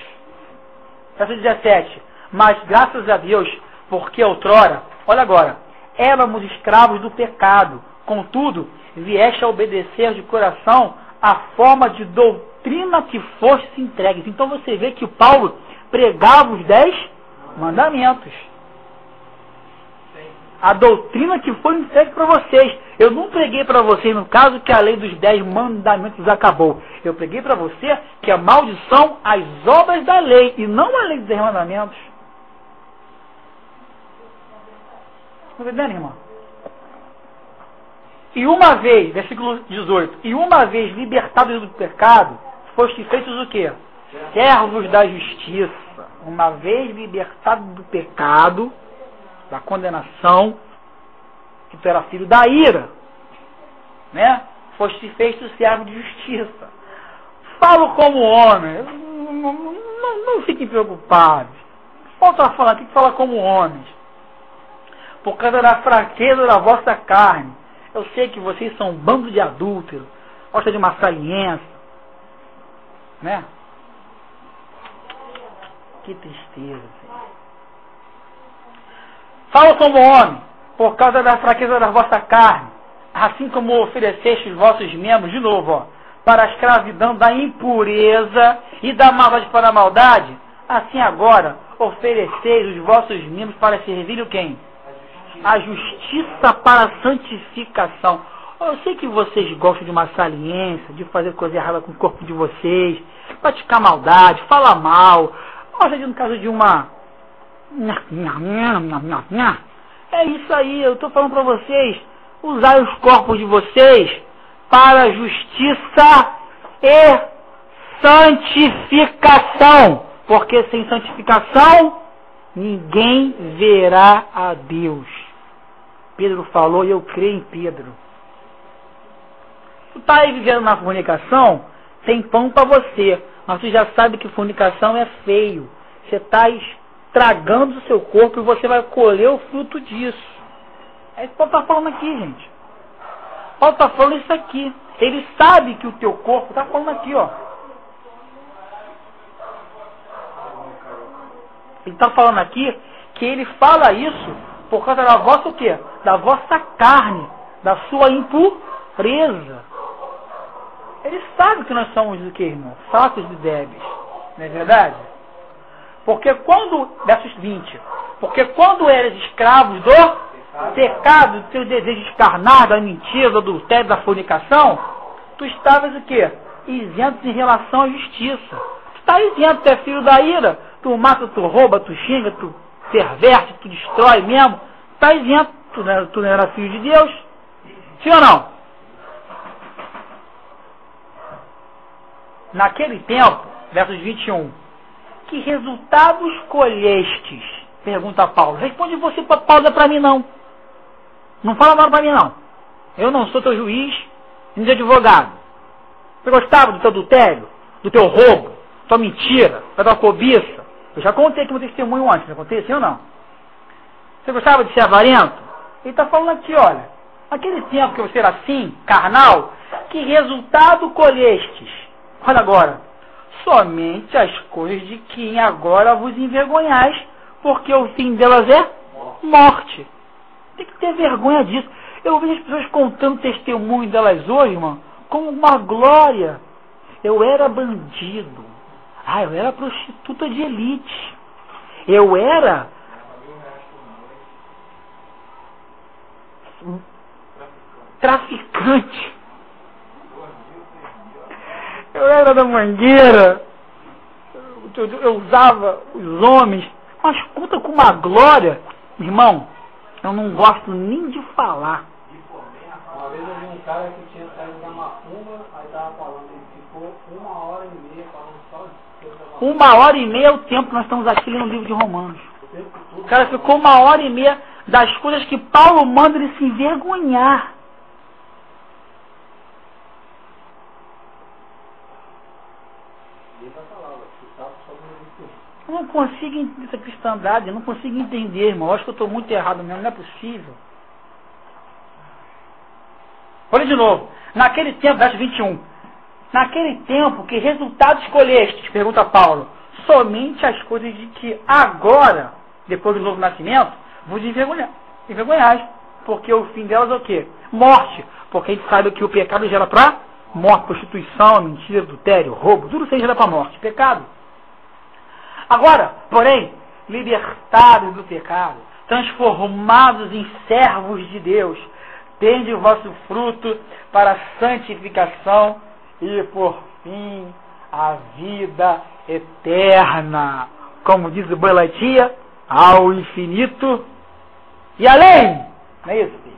Speaker 1: Verso 17. Mas graças a Deus, porque outrora, olha agora, éramos escravos do pecado, contudo, vieste a obedecer de coração a forma de doutrina que foste entregues. Então você vê que o Paulo pregava os 10 mandamentos. A doutrina que foi entregue para vocês. Eu não preguei para vocês, no caso, que a lei dos 10 mandamentos acabou. Eu preguei para você que a maldição as obras da lei, e não a lei dos 10 mandamentos. Está entendendo, irmão? E uma vez, versículo 18, e uma vez libertados do pecado, foste feitos o quê? Servos da justiça. Uma vez libertados do pecado, da condenação, que tu era filho da ira, né? Foste feito servo de justiça. Falo como homem, não fiquem preocupados. Falta falar aqui que fala como homens. Por causa da fraqueza da vossa carne. Eu sei que vocês são um bando de adúlteros, gostam de uma saliência, né? Que tristeza, Senhor. Falo como homem, por causa da fraqueza da vossa carne, assim como ofereceste os vossos membros, de novo, ó, para a escravidão da impureza e da maldade para a maldade, assim agora ofereceis os vossos membros para servir o quem? A justiça para a santificação. Eu sei que vocês gostam de uma saliência, de fazer coisa errada com o corpo de vocês, praticar maldade, falar mal, gosta de, no caso de uma... É isso aí, eu estou falando para vocês, usar os corpos de vocês para a justiça e santificação, porque sem santificação ninguém verá a Deus. Pedro falou e eu creio em Pedro. Tu está aí vivendo na fornicação, tem pão para você, mas tu já sabe que fornicação é feio. Você está estragando o seu corpo e você vai colher o fruto disso. É isso que Paulo está falando aqui, gente. Paulo está falando isso aqui. Ele sabe que o teu corpo está falando aqui, ó. Ele está falando aqui que ele fala isso por causa da vossa o quê? Da vossa carne, da sua impureza. Ele sabe que nós somos o que, irmão? Fracos e débeis. Não é verdade? Porque quando, versos 20, porque quando eres escravos do pecado, do teu desejo carnal, da mentira, do adultério, da fornicação, tu estavas o quê? Isento em relação à justiça. Tu está isento, tu é filho da ira, tu mata, tu rouba, tu xinga, tu perverte, tu destrói mesmo, está isento, tu não era filho de Deus. Sim ou não? Naquele tempo, versos 21, que resultados colhestes? Pergunta Paulo. Responde você, Paulo, para mim não. Não fala nada para mim não. Eu não sou teu juiz, nem teu advogado. Você gostava do teu adultério, do teu roubo, da tua mentira, da tua cobiça? Eu já contei aqui um testemunho antes, não contei assim ou não? Você gostava de ser avarento? Ele está falando aqui, olha, naquele tempo que você era assim, carnal, que resultado colhestes? Olha agora, somente as coisas de quem agora vos envergonhais, porque o fim delas é morte. Tem que ter vergonha disso. Eu vejo as pessoas contando testemunho delas hoje, irmão, como uma glória. Eu era bandido. Eu era prostituta de elite. Eu era traficante. Eu era da mangueira. eu usava os homens, mas conta com uma glória. Irmão, eu não gosto nem de falar.
Speaker 2: Uma vez eu vi um cara que tinha saído da macumba, aí tava falando, ele ficou 1h30 falando só de
Speaker 1: 1h30 é o tempo que nós estamos aqui no livro de Romanos. O cara ficou 1h30 das coisas que Paulo manda ele se envergonhar. Eu não consigo entender essa cristandade, eu não consigo entender, irmão. Eu acho que eu estou muito errado mesmo, não é possível. Olha de novo. Naquele tempo, verso 21. Naquele tempo, que resultado escolhestes? Pergunta Paulo. Somente as coisas de que agora, depois do novo nascimento, vos envergonhais. Porque o fim delas é o quê? Morte. Porque a gente sabe que o pecado gera para morte, prostituição, mentira, adultério, roubo, tudo isso gera para morte. Pecado. Agora, porém, libertados do pecado, transformados em servos de Deus, tende o vosso fruto para a santificação e, por fim, a vida eterna. Como diz o Belatia, ao infinito e além. Não é isso, filho?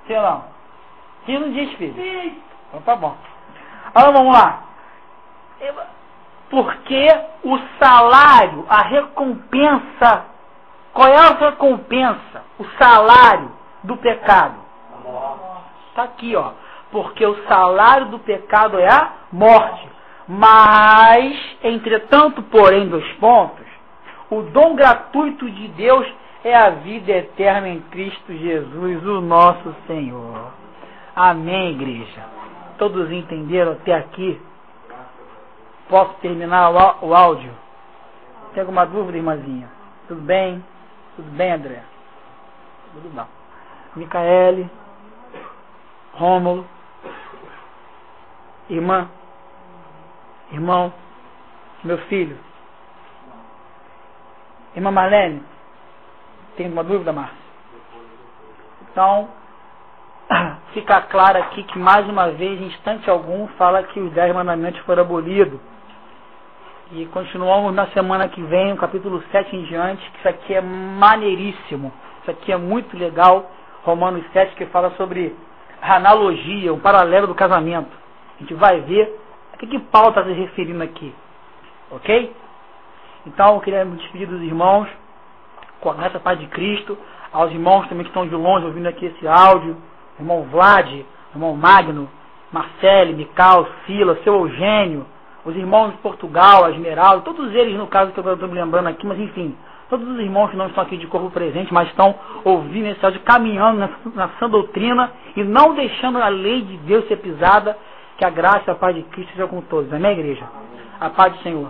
Speaker 1: Sim ou não? Sim, não diz, filho? Sim. Então tá bom. Agora vamos lá. Porque o salário, a recompensa, qual é a recompensa? O salário do pecado. Está aqui, ó. Porque o salário do pecado é a morte. Mas, entretanto, porém, 2 pontos, o dom gratuito de Deus é a vida eterna em Cristo Jesus, o nosso Senhor. Amém, igreja? Todos entenderam até aqui? Posso terminar o áudio? Tem alguma dúvida, irmãzinha? Tudo bem? Tudo bem, André? Tudo bom. Micaele, Rômulo, irmã, irmão, meu filho, irmã Marlene, tem alguma dúvida, Márcia? Então, fica claro aqui que mais uma vez, em instante algum, fala que os 10 mandamentos foram abolidos. E continuamos na semana que vem, o capítulo 7 em diante, que isso aqui é maneiríssimo. Isso aqui é muito legal. Romanos 7, que fala sobre a analogia, um paralelo do casamento. A gente vai ver a que Paulo está se referindo aqui. Ok? Então, eu queria me despedir dos irmãos, com a graça paz de Cristo, aos irmãos também que estão de longe ouvindo aqui esse áudio, irmão Vlad, irmão Magno, Marcele, Mical, Sila, seu Eugênio, os irmãos de Portugal, a Esmeralda, todos eles, no caso que eu estou me lembrando aqui, mas enfim, todos os irmãos que não estão aqui de corpo presente, mas estão ouvindo esse áudio, caminhando na sã doutrina e não deixando a lei de Deus ser pisada, que a graça e a paz de Cristo seja com todos. Amém, igreja? A paz do Senhor.